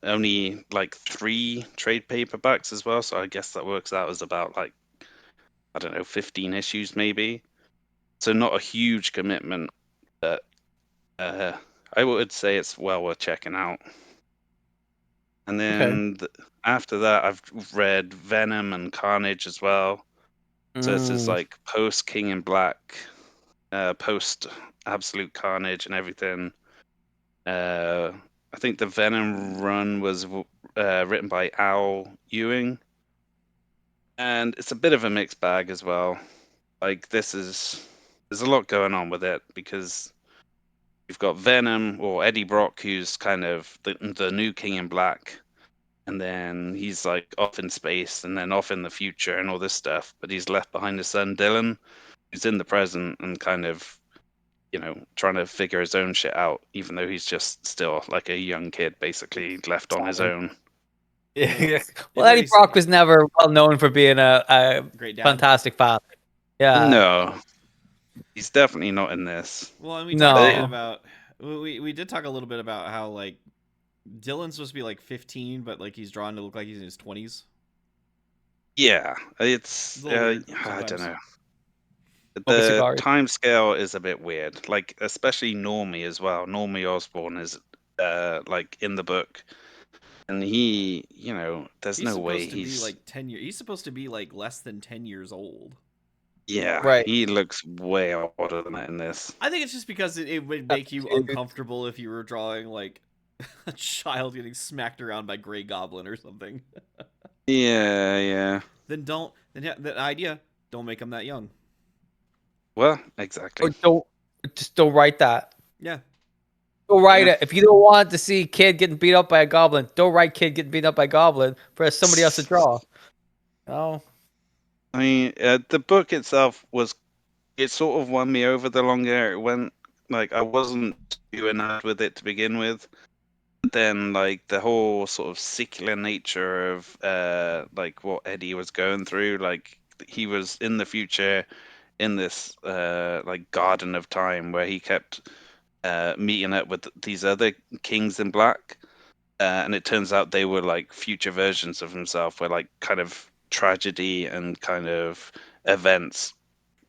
S2: Only like 3 trade paperbacks as well, so I guess that works out as about like I don't know 15 issues maybe. So not a huge commitment, but uh, I would say it's well worth checking out. And
S1: Okay.
S2: then after that, I've read Venom and Carnage as well. So this is
S1: Mm.
S2: like post King in Black, post Absolute Carnage and everything. Uh, I think the Venom run was written by Al Ewing, and it's a bit of a mixed bag as well. like there's a lot going on with it because you've got Venom or Eddie Brock, who's kind of the new King in Black, and then he's like off in space and then off in the future and all this stuff. But he's left behind his son Dylan, who's in the present and kind of, trying to figure his own shit out, even though he's just still like a young kid, basically left on his own.
S1: Yeah. Well, Eddie Brock was never well known for being a
S3: Great dad.
S1: fantastic father. Yeah.
S2: No, he's definitely not in this.
S3: Well, and we talked a bit
S1: No.
S3: about we did talk a little bit about how like Dylan's supposed to be like 15, but like he's drawn to look like he's in his 20s.
S2: Yeah, it's
S3: a little weird
S2: I don't
S3: sometimes.
S2: know.
S1: Smoking
S2: The
S1: cigars.
S2: time scale is a bit weird, like especially Normie as well. Normie Osborn is like in the book, and he, there's
S3: He's
S2: no way
S3: supposed to be
S2: he's
S3: like 10 years. He's supposed to be like less than 10 years old.
S2: yeah,
S1: Right.
S2: he looks way older than that in this.
S3: I think it's just because it would make you uncomfortable if you were drawing like a child getting smacked around by Grey Goblin or something.
S2: Yeah.
S3: Then don't. Then the idea, don't make him that young.
S2: Well, exactly.
S1: Or don't write that.
S3: Yeah.
S1: Don't write it. If you don't want to see kid getting beat up by a goblin, don't write kid getting beat up by a goblin for somebody else to draw. Oh.
S2: I mean, the book itself it sort of won me over the longer it went. Like, I wasn't too enamored with it to begin with. But then, like, the whole sort of secular nature of, like, what Eddie was going through, like, he was in the future in this, like, garden of time where he kept meeting up with these other kings in black. And it turns out they were, like, future versions of himself, where, like, kind of tragedy and kind of events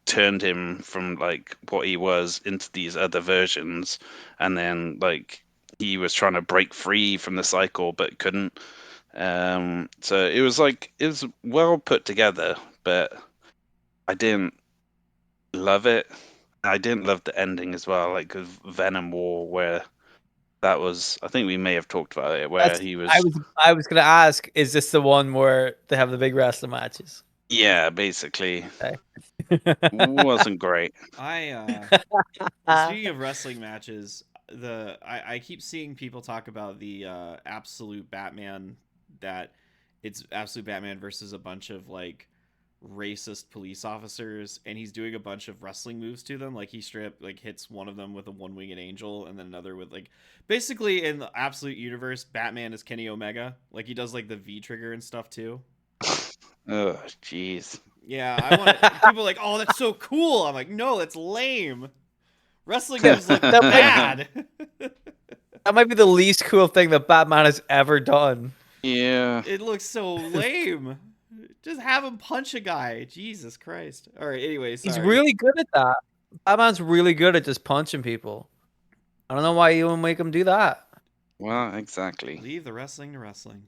S2: turned him from like what he was into these other versions, and then like he was trying to break free from the cycle but couldn't. So it was well put together, but I didn't love it. I didn't love the ending as well, like of Venom War, where that was. I think we may have talked about it, where he was.
S1: I was gonna ask, is this the one where they have the big wrestling matches?
S2: Yeah, basically,
S1: Okay.
S2: wasn't great.
S3: Speaking of wrestling matches, I keep seeing people talk about the Absolute Batman, that it's Absolute Batman versus a bunch of like racist police officers, and he's doing a bunch of wrestling moves to them. Like he hits one of them with a one-winged angel, and then another with like basically in the Absolute universe, Batman is Kenny Omega. Like he does like the V trigger and stuff too.
S2: Oh, jeez.
S3: Yeah, I want people are like, oh, that's so cool. I'm like, no, that's lame. Wrestling moves look bad.
S1: That might be the least cool thing that Batman has ever done.
S2: Yeah.
S3: It looks so lame. Just have him punch a guy. Jesus Christ. All right, anyway, sorry.
S1: He's really good at that. Batman's really good at just punching people. I don't know why you would make him do that.
S2: Well, exactly.
S3: Leave the wrestling to wrestling.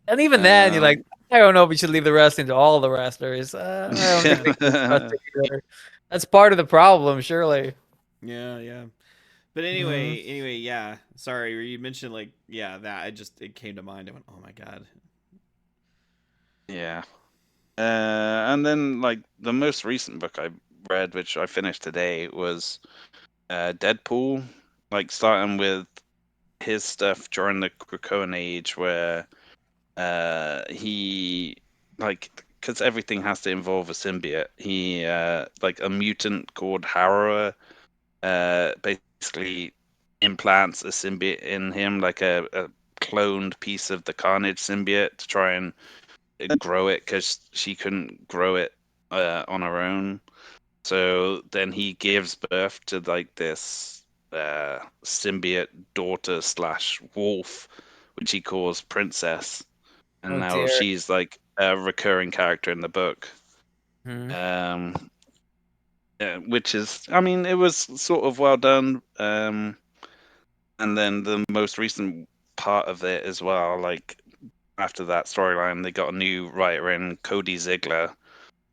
S1: And even then, you're like, I don't know if we should leave the wrestling to all the wrestlers. I don't think that's part of the problem, surely.
S3: Yeah. But anyway, yeah. Sorry, you mentioned like, yeah, that it came to mind. I went, oh my god.
S2: Yeah. And then like the most recent book I read, which I finished today, was Deadpool. Like starting with his stuff during the Krakoan age, where he because everything has to involve a symbiote. He like a mutant called Harrower basically implants a symbiote in him, like a cloned piece of the Carnage symbiote to try and grow it because she couldn't grow it on her own. So then he gives birth to like this symbiote daughter / wolf, which he calls Princess, and now she's like a recurring character in the book. Which is, I mean, it was sort of well done. And then the most recent part of it as well, like after that storyline, they got a new writer in, Cody Ziegler,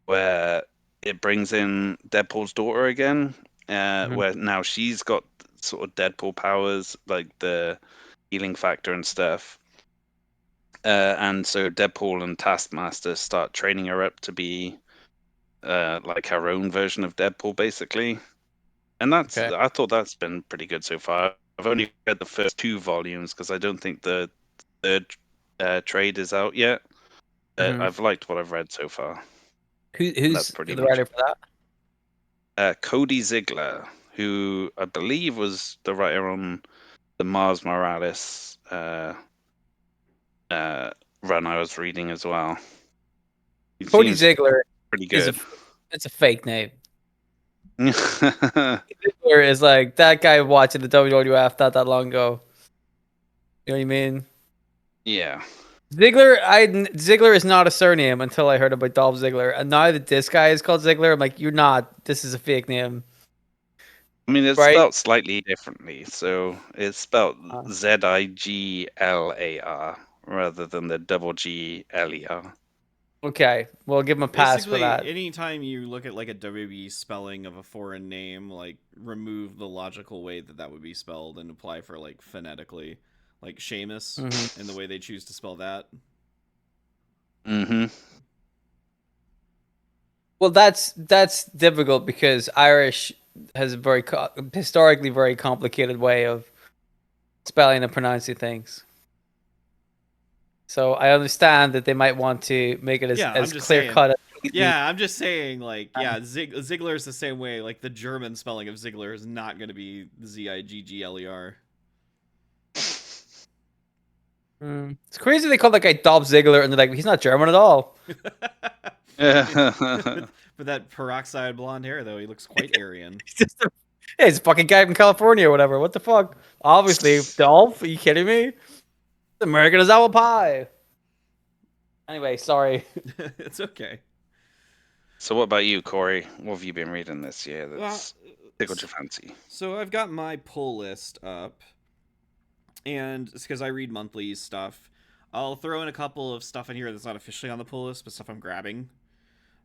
S2: where it brings in Deadpool's daughter again, where now she's got sort of Deadpool powers, like the healing factor and stuff. And so Deadpool and Taskmaster start training her up to be like her own version of Deadpool, basically. And I thought that's been pretty good so far. I've only read the first 2 volumes because I don't think the third trade is out yet. I've liked what I've read so far.
S1: Who's
S2: pretty
S1: the
S2: much
S1: writer for that?
S2: Cody Ziegler, who I believe was the writer on the Mars Morales run I was reading as well.
S1: Cody Ziegler
S2: pretty good.
S1: It's a fake name. Ziggler is like that guy watching the WWF not that long ago. You know what I mean?
S2: Yeah.
S1: Ziggler is not a surname until I heard about Dolph Ziggler, and now that this guy is called Ziggler, I'm like, you're not. This is a fake name.
S2: I mean, it's
S1: right?
S2: spelled slightly differently, so it's spelled Ziglar rather than the double Gler.
S1: Okay, we'll give him a pass
S3: Basically,
S1: for that.
S3: Anytime you look at like a WWE spelling of a foreign name, like remove the logical way that would be spelled and apply for like phonetically, like Seamus and the way they choose to spell that.
S2: Mm-hmm.
S1: Well, that's difficult because Irish has a historically very complicated way of spelling and pronouncing things. So I understand that they might want to make it as clear cut.
S3: Yeah, I'm just saying, like, Ziggler is the same way. Like, the German spelling of Ziggler is not going to be Ziggler.
S1: It's crazy they call that guy Dolph Ziggler and they're like, he's not German at all.
S3: But that peroxide blonde hair, though, he looks quite Aryan.
S1: He's a fucking guy from California or whatever. What the fuck? Obviously, Dolph. Are you kidding me? American as apple pie. Anyway, sorry.
S3: It's okay.
S2: So what about you, Corey? What have you been reading this year that's tickled your fancy?
S3: So I've got my pull list up. And it's because I read monthly stuff. I'll throw in a couple of stuff in here that's not officially on the pull list, but stuff I'm grabbing.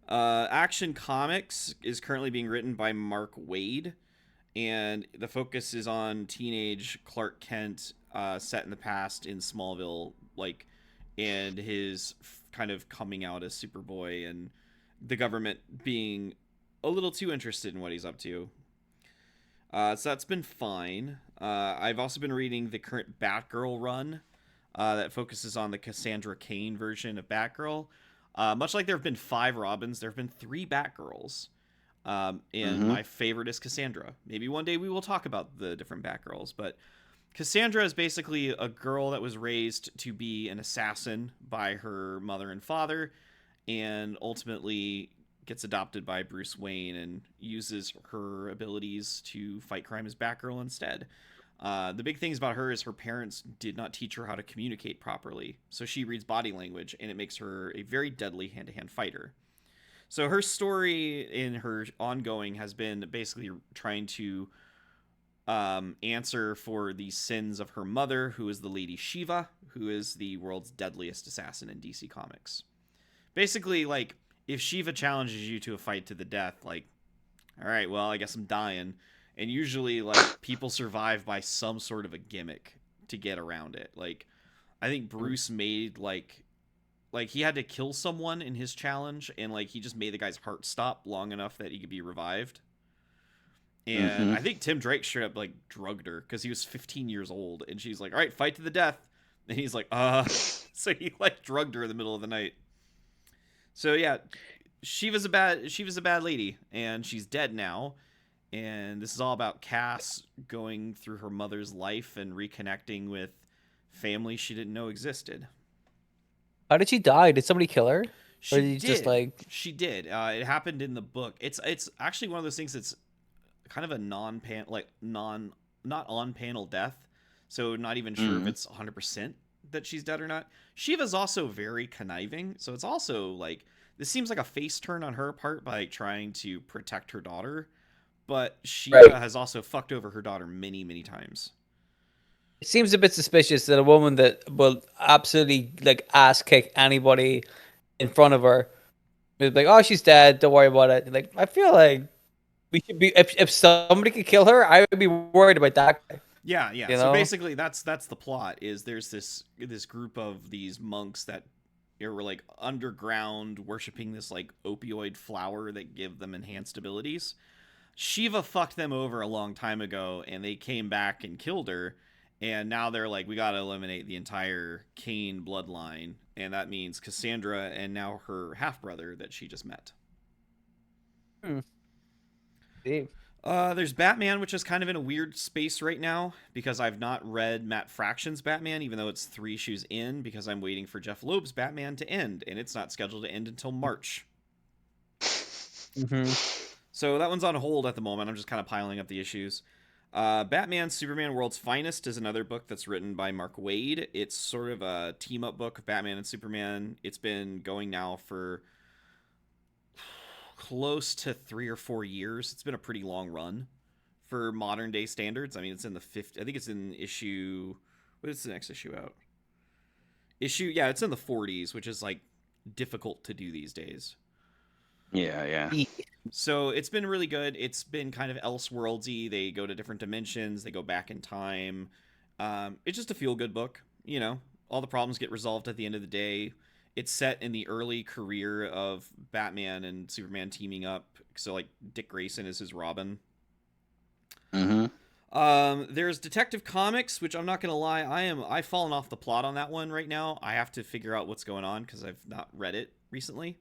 S3: Action Comics is currently being written by Mark Waid. And the focus is on teenage Clark Kent set in the past in Smallville, like, and his kind of coming out as Superboy and the government being a little too interested in what he's up to. So that's been fine. I've also been reading the current Batgirl run that focuses on the Cassandra Cain version of Batgirl. Much like there have been 5 Robins, there have been 3 Batgirls. And my favorite is Cassandra. Maybe one day we will talk about the different Batgirls, but Cassandra is basically a girl that was raised to be an assassin by her mother and father, and ultimately gets adopted by Bruce Wayne and uses her abilities to fight crime as Batgirl instead. The big things about her is her parents did not teach her how to communicate properly, so she reads body language, and it makes her a very deadly hand-to-hand fighter. So her story in her ongoing has been basically trying to answer for the sins of her mother, who is the Lady Shiva, who is the world's deadliest assassin in DC Comics. Basically, like, if Shiva challenges you to a fight to the death, like, all right, well, I guess I'm dying. And usually, like, people survive by some sort of a gimmick to get around it. Like, I think Bruce made, like he had to kill someone in his challenge, and, like, he just made the guy's heart stop long enough that he could be revived. And I think Tim Drake straight up, like, drugged her because he was 15 years old, and she's like, all right, fight to the death. And he's like, so he, like, drugged her in the middle of the night. So, yeah, Shiva's a bad lady, and she's dead now. And this is all about Cass going through her mother's life and reconnecting with family she didn't know existed.
S1: How did she die? Did somebody kill her?
S3: She did. Just like she did. It happened in the book. It's actually one of those things that's kind of a not on panel death. So not even sure if it's 100% that she's dead or not. Shiva's also very conniving. So it's also like, this seems like a face turn on her part by trying to protect her daughter. But Shiva has also fucked over her daughter many, many times.
S1: It seems a bit suspicious that a woman that will absolutely, like, ass kick anybody in front of her is like, oh, she's dead, don't worry about it. Like, I feel like we should be, if somebody could kill her, I would be worried about that guy.
S3: Yeah. You know? So basically that's the plot, is there's this group of these monks that or were like underground worshiping this like opioid flower that give them enhanced abilities. Shiva fucked them over a long time ago, and they came back and killed her. And now they're like, we gotta eliminate the entire Cain bloodline, and that means Cassandra and now her half brother that she just met.
S1: Dave.
S3: There's Batman, which is kind of in a weird space right now because I've not read Matt Fraction's Batman, even though it's 3 issues in, because I'm waiting for Jeff Loeb's Batman to end, and it's not scheduled to end until March.
S1: Mm-hmm.
S3: So that one's on hold at the moment. I'm just kind of piling up the issues. Batman Superman World's Finest is another book that's written by Mark Waid. It's sort of a team-up book of Batman and Superman. It's been going now for close to 3 or 4 years. It's been a pretty long run for modern day standards. I mean, it's in the 50. I think it's in issue. What is the next issue out? Yeah, it's in the 40s, which is like difficult to do these days.
S2: Yeah.
S3: So it's been really good. It's been kind of Elseworldsy. They go to different dimensions. They go back in time. It's just a feel-good book. You know, all the problems get resolved at the end of the day. It's set in the early career of Batman and Superman teaming up. So, like, Dick Grayson is his Robin. There's Detective Comics, which I'm not going to lie, I've fallen off the plot on that one right now. I have to figure out what's going on because I've not read it recently.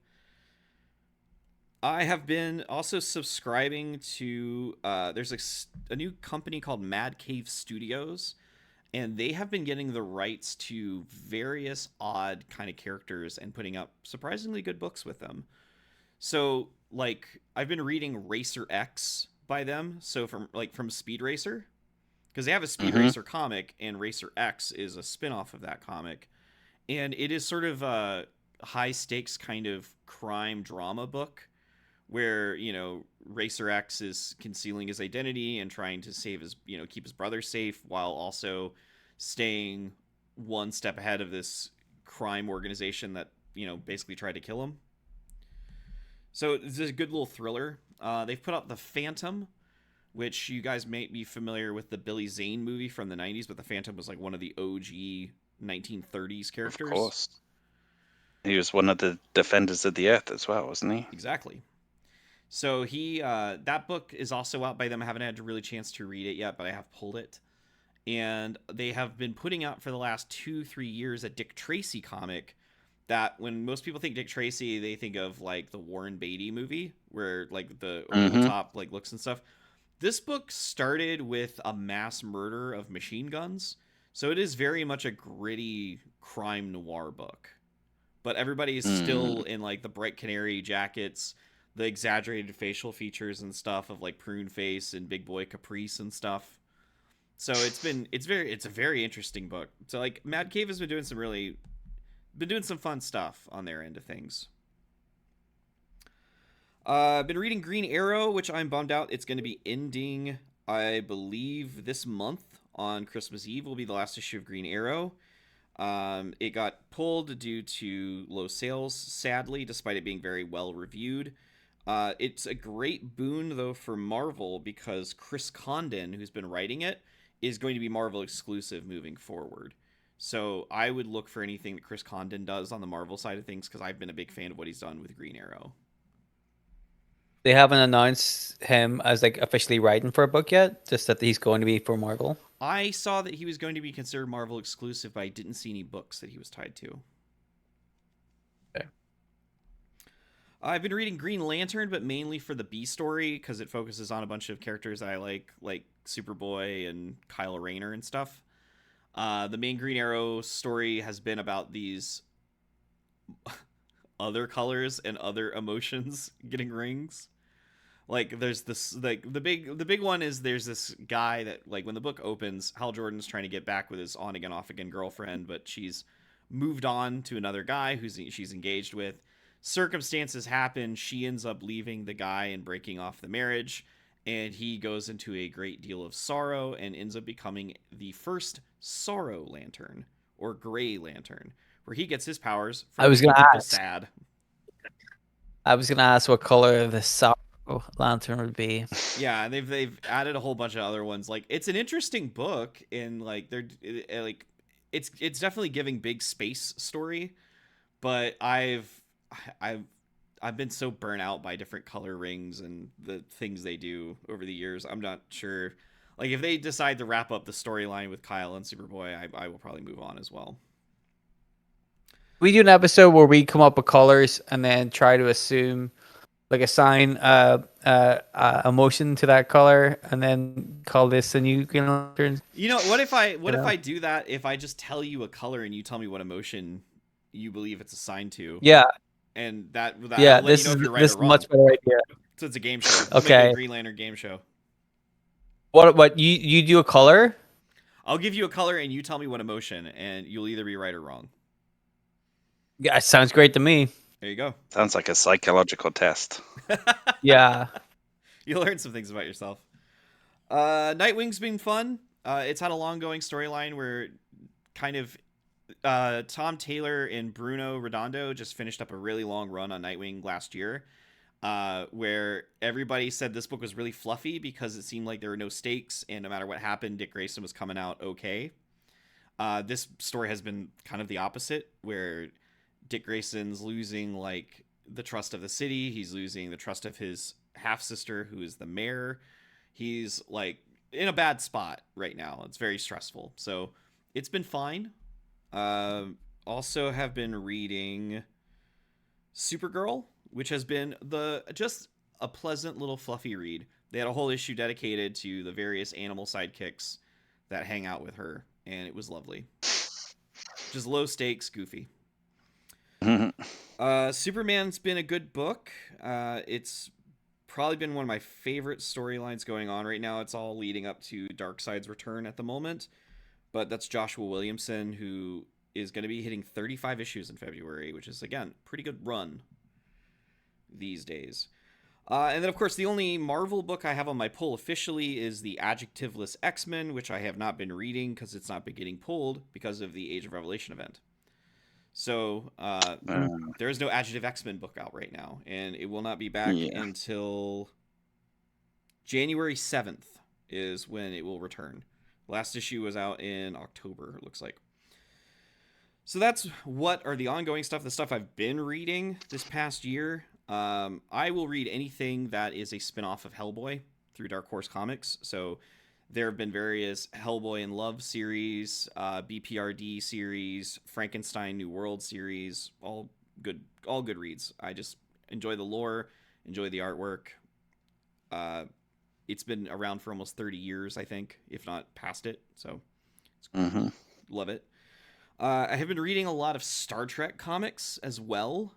S3: I have been also subscribing to, there's a new company called Mad Cave Studios, and they have been getting the rights to various odd kind of characters and putting up surprisingly good books with them. So, like, I've been reading Racer X by them, so from Speed Racer, because they have a Speed Racer comic, and Racer X is a spin-off of that comic, and it is sort of a high-stakes kind of crime drama book, where, you know, Racer X is concealing his identity and trying to save his, you know, keep his brother safe while also staying one step ahead of this crime organization that, you know, basically tried to kill him. So it's a good little thriller. They've put out The Phantom, which you guys may be familiar with the Billy Zane movie from the 90s, but the Phantom was like one of the OG 1930s characters.
S2: Of course. He was one of the defenders of the Earth as well, wasn't he?
S3: Exactly. So that book is also out by them. I haven't had a really chance to read it yet, but I have pulled it. And they have been putting out for the last 2-3 years a Dick Tracy comic that when most people think Dick Tracy, they think of like the Warren Beatty movie where like the over-the-top like looks and stuff. This book started with a mass murder of machine guns. So it is very much a gritty crime noir book. But everybody is still in like the bright canary jackets, the exaggerated facial features and stuff of like Prune Face and Big Boy Caprice and stuff. So it's a very interesting book. So like Mad Cave has been doing some fun stuff on their end of things. I've been reading Green Arrow, which I'm bummed out. It's going to be ending, I believe, this month on Christmas Eve will be the last issue of Green Arrow. It got pulled due to low sales, sadly, despite it being very well reviewed. It's a great boon, though, for Marvel because Chris Condon, who's been writing it, is going to be Marvel exclusive moving forward. So I would look for anything that Chris Condon does on the Marvel side of things because I've been a big fan of what he's done with Green Arrow.
S1: They haven't announced him as like officially writing for a book yet, just that he's going to be for Marvel.
S3: I saw that he was going to be considered Marvel exclusive, but I didn't see any books that he was tied to.
S1: Okay.
S3: I've been reading Green Lantern, but mainly for the B story because it focuses on a bunch of characters that I like Superboy and Kyle Rayner and stuff. The main Green Arrow story has been about these other colors and other emotions getting rings. Like there's this like the big one is there's this guy that like when the book opens, Hal Jordan's trying to get back with his on again off again girlfriend, but she's moved on to another guy she's engaged with. Circumstances happen, she ends up leaving the guy and breaking off the marriage, and he goes into a great deal of sorrow and ends up becoming the first Sorrow Lantern or Gray Lantern, where he gets his powers from
S1: I was gonna
S3: making people
S1: ask.
S3: sad.
S1: I was gonna ask what color the Sorrow Lantern would be.
S3: Yeah, and they've added a whole bunch of other ones. Like it's an interesting book, and like they're like it's definitely giving big space story, but I've been so burnt out by different color rings and the things they do over the years. I'm not sure. Like, if they decide to wrap up the storyline with Kyle and Superboy, I will probably move on as well.
S1: We do an episode where we come up with colors and then try to assign emotion to that color, and then call this the new Green Lantern.
S3: You know, what if I do that? If I just tell you a color and you tell me what emotion you believe it's assigned to,
S1: Yeah,
S3: and that
S1: yeah.
S3: will let you know if you're right
S1: this
S3: or
S1: is
S3: wrong.
S1: much better idea.
S3: So it's a game show. We'll make
S1: Okay.
S3: it a Green Lantern game show.
S1: What you do a color?
S3: I'll give you a color and you tell me what emotion, and you'll either be right or wrong.
S1: Yeah, sounds great to me.
S3: There you go.
S2: Sounds like a psychological test.
S1: Yeah.
S3: You'll learn some things about yourself. Nightwing's been fun. It's had a long-going storyline where kind of Tom Taylor and Bruno Redondo just finished up a really long run on Nightwing last year, where everybody said this book was really fluffy because it seemed like there were no stakes, and no matter what happened, Dick Grayson was coming out okay. This story has been kind of the opposite, where Dick Grayson's losing like the trust of the city. He's losing the trust of his half-sister, who is the mayor. He's like in a bad spot right now. It's very stressful. So it's been fine. Also have been reading Supergirl, which has been just a pleasant little fluffy read. They had a whole issue dedicated to the various animal sidekicks that hang out with her, and it was lovely. Just low stakes, goofy. Superman's been a good book. It's probably been one of my favorite storylines going on right now. It's all leading up to Darkseid's return at the moment, but that's Joshua Williamson, who is going to be hitting 35 issues in February, which is, again, pretty good run these days. And then, of course, the only Marvel book I have on my pull officially is the Adjectiveless X-Men, which I have not been reading because it's not been getting pulled because of the Age of Revelation event. So there is no Adjective X-Men book out right now, and it will not be back until January 7th is when it will return. Last issue was out in October, it looks like. So that's what are the ongoing stuff, the stuff I've been reading this past year. I will read anything that is a spin-off of Hellboy through Dark Horse Comics. So there have been various Hellboy in Love series, BPRD series, Frankenstein New World series, all good reads. I just enjoy the lore, enjoy the artwork. It's been around for almost 30 years, I think, if not past it. So love it. I have been reading a lot of Star Trek comics as well.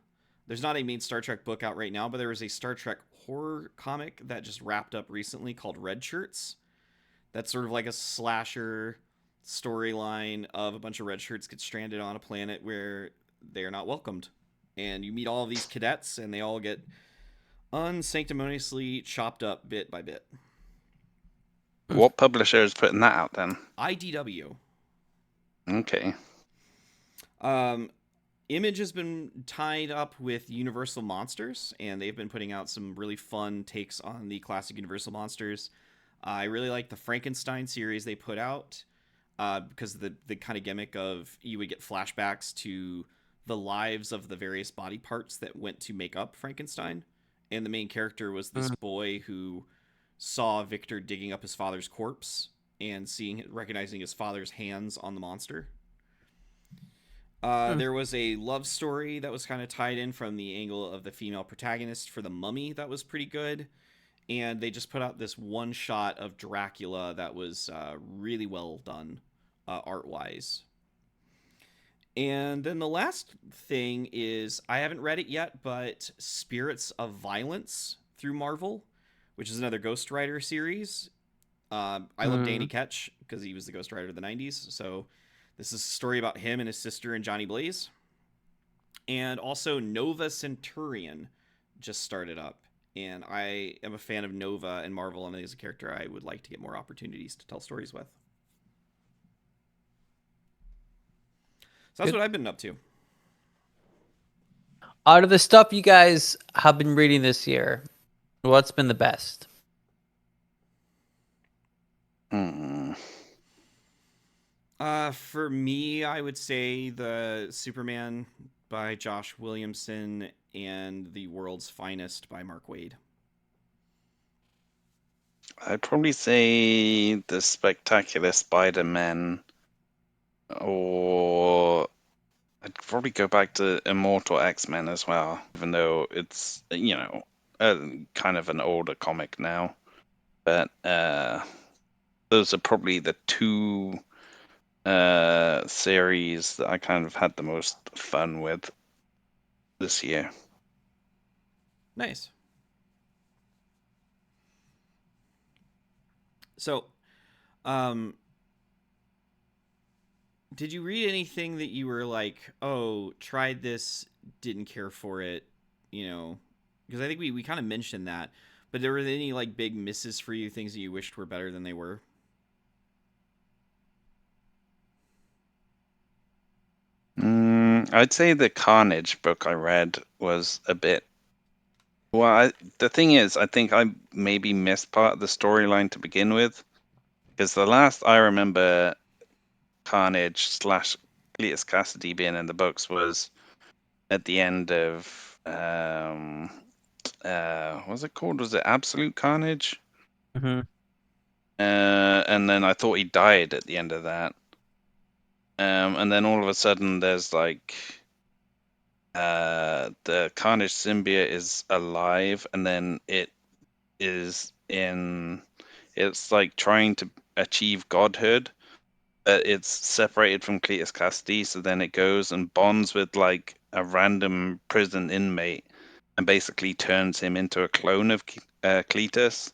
S3: There's not a main Star Trek book out right now, but there was a Star Trek horror comic that just wrapped up recently called Red Shirts. That's sort of like a slasher storyline of a bunch of red shirts get stranded on a planet where they are not welcomed. And you meet all of these cadets, and they all get unsanctimoniously chopped up bit by bit.
S2: What publisher is putting that out then?
S3: IDW.
S2: Okay.
S3: Image has been tied up with Universal Monsters, and they've been putting out some really fun takes on the classic Universal Monsters. I really like the Frankenstein series they put out because of the kind of gimmick of you would get flashbacks to the lives of the various body parts that went to make up Frankenstein. And the main character was this boy who saw Victor digging up his father's corpse and recognizing his father's hands on the monster. There was a love story that was kind of tied in from the angle of the female protagonist for The Mummy that was pretty good. And they just put out this one shot of Dracula that was really well done art-wise. And then the last thing is, I haven't read it yet, but Spirits of Violence through Marvel, which is another Ghost Rider series. I love Danny Ketch because he was the Ghost Rider of the 90s. So this is a story about him and his sister and Johnny Blaze. And also Nova Centurion just started up. And I am a fan of Nova and Marvel, and he's a character I would like to get more opportunities to tell stories with. So that's what I've been up to.
S1: Out of the stuff you guys have been reading this year, what's been the best?
S3: For me, I would say the Superman by Josh Williamson and The World's Finest by Mark Waid.
S2: I'd probably say The Spectacular Spider-Man, or I'd probably go back to Immortal X-Men as well, even though it's, kind of an older comic now. But those are probably the two series that I kind of had the most fun with this year.
S3: Nice. So, did you read anything that you were like, oh, tried this, didn't care for it, because I think we kind of mentioned that, but there were any like big misses for you, things that you wished were better than they were?
S2: I'd say the Carnage book I read was a bit. Well, the thing is, I think I maybe missed part of the storyline to begin with, because the last I remember Carnage / Cletus Cassidy being in the books was at the end of what was it called? Was it Absolute Carnage?
S1: Mm-hmm.
S2: And then I thought he died at the end of that. And then all of a sudden there's like the Carnage symbiote is alive, and then it's like trying to achieve godhood, but it's separated from Cletus Cassidy, so then it goes and bonds with like a random prison inmate and basically turns him into a clone of Cletus,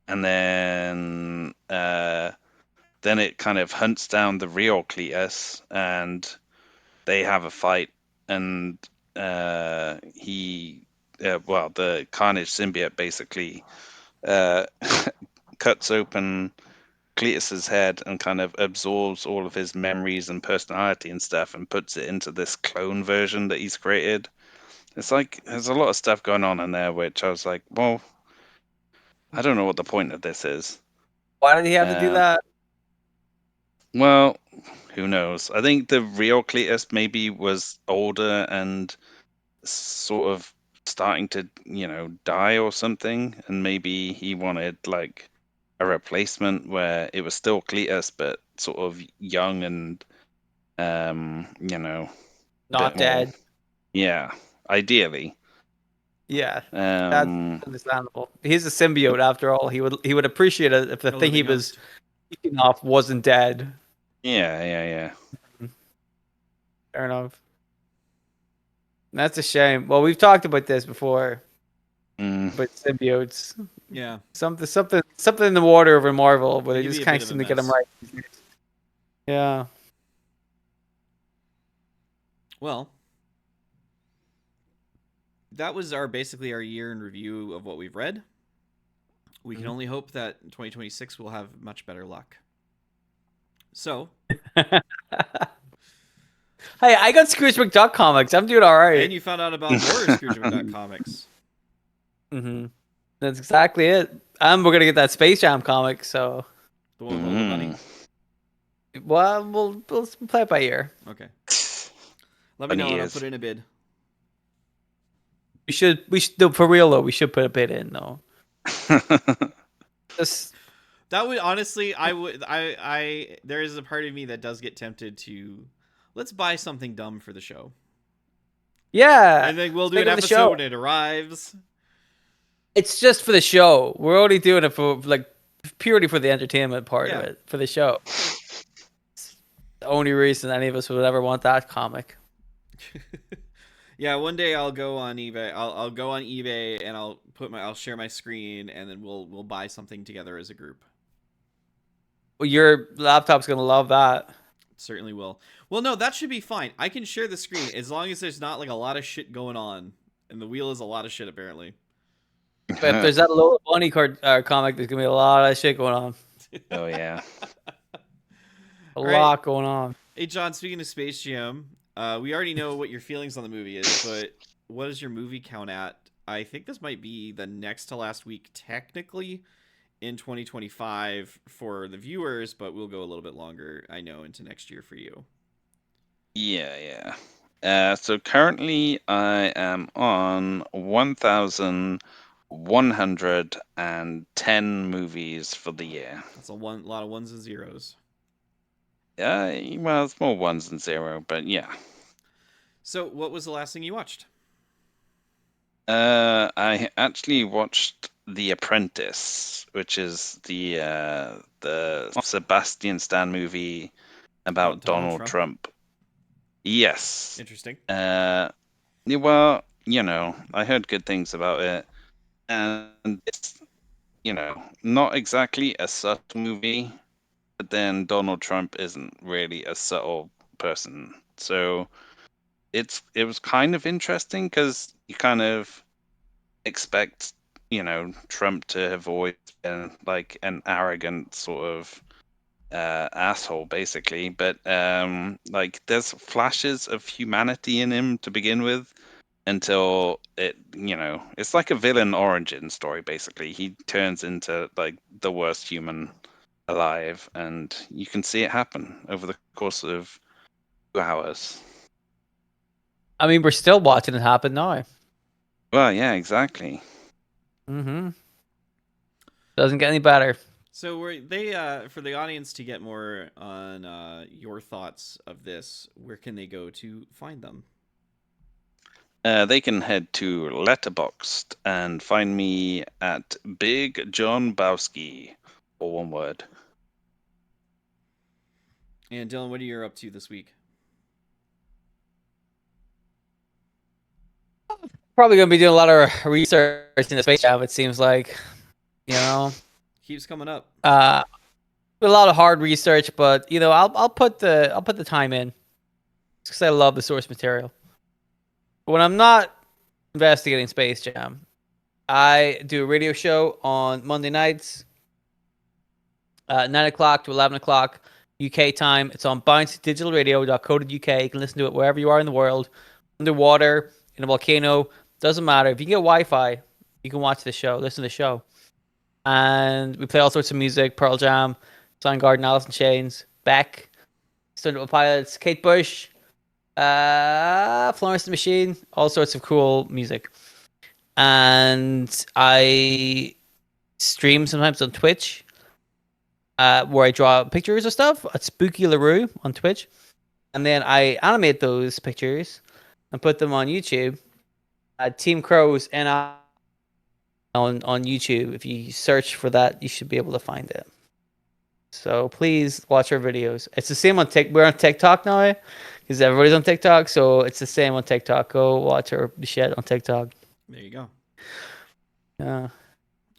S2: and then it kind of hunts down the real Cletus, and they have a fight, and the Carnage symbiote basically cuts open Cletus's head and kind of absorbs all of his memories and personality and stuff and puts it into this clone version that he's created. It's like there's a lot of stuff going on in there, which I was like, well, I don't know what the point of this is.
S1: Why did he have to do that?
S2: Well, who knows? I think the real Cletus maybe was older and sort of starting to, die or something, and maybe he wanted like a replacement where it was still Cletus but sort of young and
S1: Not dead.
S2: Yeah, ideally.
S1: Yeah, that's
S2: Um,
S1: understandable. He's a symbiote after all. He would appreciate it if the thing he was kicking off wasn't dead.
S2: yeah.
S1: Fair enough. That's a shame. Well, we've talked about this before, but symbiotes.
S3: Yeah.
S1: Something in the water over Marvel, but they
S3: Maybe
S1: just
S3: a
S1: can't
S3: bit of
S1: seem
S3: a
S1: to get them
S3: mess.
S1: right. Yeah.
S3: Well, that was basically our year in review of what we've read. We can only hope that in 2026 we'll have much better luck. So,
S1: hey, I got Scrooge McDuck comics. I'm doing all right.
S3: and you found out about more Scrooge McDuck comics.
S1: Mm-hmm. That's exactly it. We're gonna get that Space Jam comic. So,
S3: The one with all the money.
S1: Well, we'll play it by ear.
S3: Okay. Let me know and I'll put in a bid.
S1: We should no, for real though. We should put a bid in though. Just
S3: That would honestly, there is a part of me that does get tempted to, let's buy something dumb for the show.
S1: Yeah,
S3: and then we'll do an episode when it arrives.
S1: It's just for the show. We're only doing it for like purely for the entertainment part of it, for the show. It's the only reason any of us would ever want that comic.
S3: Yeah, one day I'll go on eBay. I'll go on eBay and I'll share my screen, and then we'll buy something together as a group.
S1: Well, your laptop's gonna love that.
S3: It certainly will. Well, no, that should be fine. I can share the screen as long as there's not like a lot of shit going on, and the wheel is a lot of shit apparently.
S1: But if there's that little bunny comic, there's gonna be a lot of shit going on.
S2: Oh yeah,
S1: a lot going on.
S3: Hey John, speaking of Space Jam, we already know what your feelings on the movie is, but what is your movie count at? I think this might be the next to last week technically in 2025 for the viewers, but we'll go a little bit longer, I know, into next year for you.
S2: Yeah. So currently I am on 1,110 movies for the year.
S3: That's a lot of ones and zeros.
S2: Yeah, well, it's more ones than zero, but yeah.
S3: So, what was the last thing you watched?
S2: I actually watched The Apprentice, which is the Sebastian Stan movie about Donald Trump. Yes.
S3: Interesting.
S2: Yeah, well, I heard good things about it, and it's, not exactly a subtle movie, but then Donald Trump isn't really a subtle person. So it was kind of interesting because you kind of expect, Trump to have always been like an arrogant sort of asshole, basically. But like there's flashes of humanity in him to begin with until it's like a villain origin story, basically. He turns into like the worst human alive, and you can see it happen over the course of 2 hours.
S1: I mean, we're still watching it happen now.
S2: Well, yeah, exactly.
S1: Mm-hmm. Doesn't get any better.
S3: So, were they for the audience to get more on your thoughts of this? Where can they go to find them?
S2: They can head to Letterboxd and find me at Big John Bowski, or one word.
S3: And Dylan, what are you up to this week?
S1: Probably gonna be doing a lot of research in the Space Jam. It seems like,
S3: Keeps coming up.
S1: a lot of hard research, but I'll put the time in because I love the source material. But when I'm not investigating Space Jam, I do a radio show on Monday nights, 9 o'clock to 11 o'clock UK time. It's on bouncydigitalradio.co.uk. You can listen to it wherever you are in the world, underwater, in a volcano. Doesn't matter. If you can get Wi-Fi, you can watch the show, listen to the show. And we play all sorts of music: Pearl Jam, Soundgarden, Alice in Chains, Beck, Stone Temple Pilots, Kate Bush, Florence and the Machine, all sorts of cool music. And I stream sometimes on Twitch, where I draw pictures of stuff at Spooky LaRue on Twitch. And then I animate those pictures and put them on YouTube at Team Crows and on YouTube. If you search for that, you should be able to find it. So please watch our videos. It's the same on TikTok. We're on TikTok now because everybody's on TikTok. So it's the same on TikTok. Go watch our shit on TikTok.
S3: There you go.
S1: Yeah.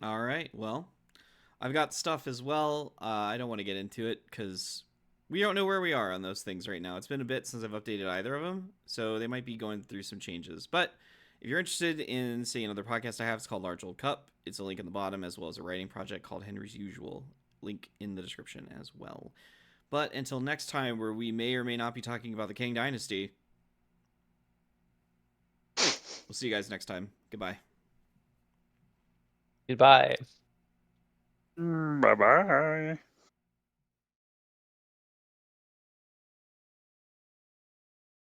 S3: All right. Well, I've got stuff as well. I don't want to get into it because we don't know where we are on those things right now. It's been a bit since I've updated either of them, so they might be going through some changes. But if you're interested in seeing another podcast I have, it's called Large Old Cup. It's a link in the bottom, as well as a writing project called Henry's Usual. Link in the description as well. But until next time, where we may or may not be talking about the Kang Dynasty, we'll see you guys next time. Goodbye.
S1: Goodbye.
S2: Bye bye.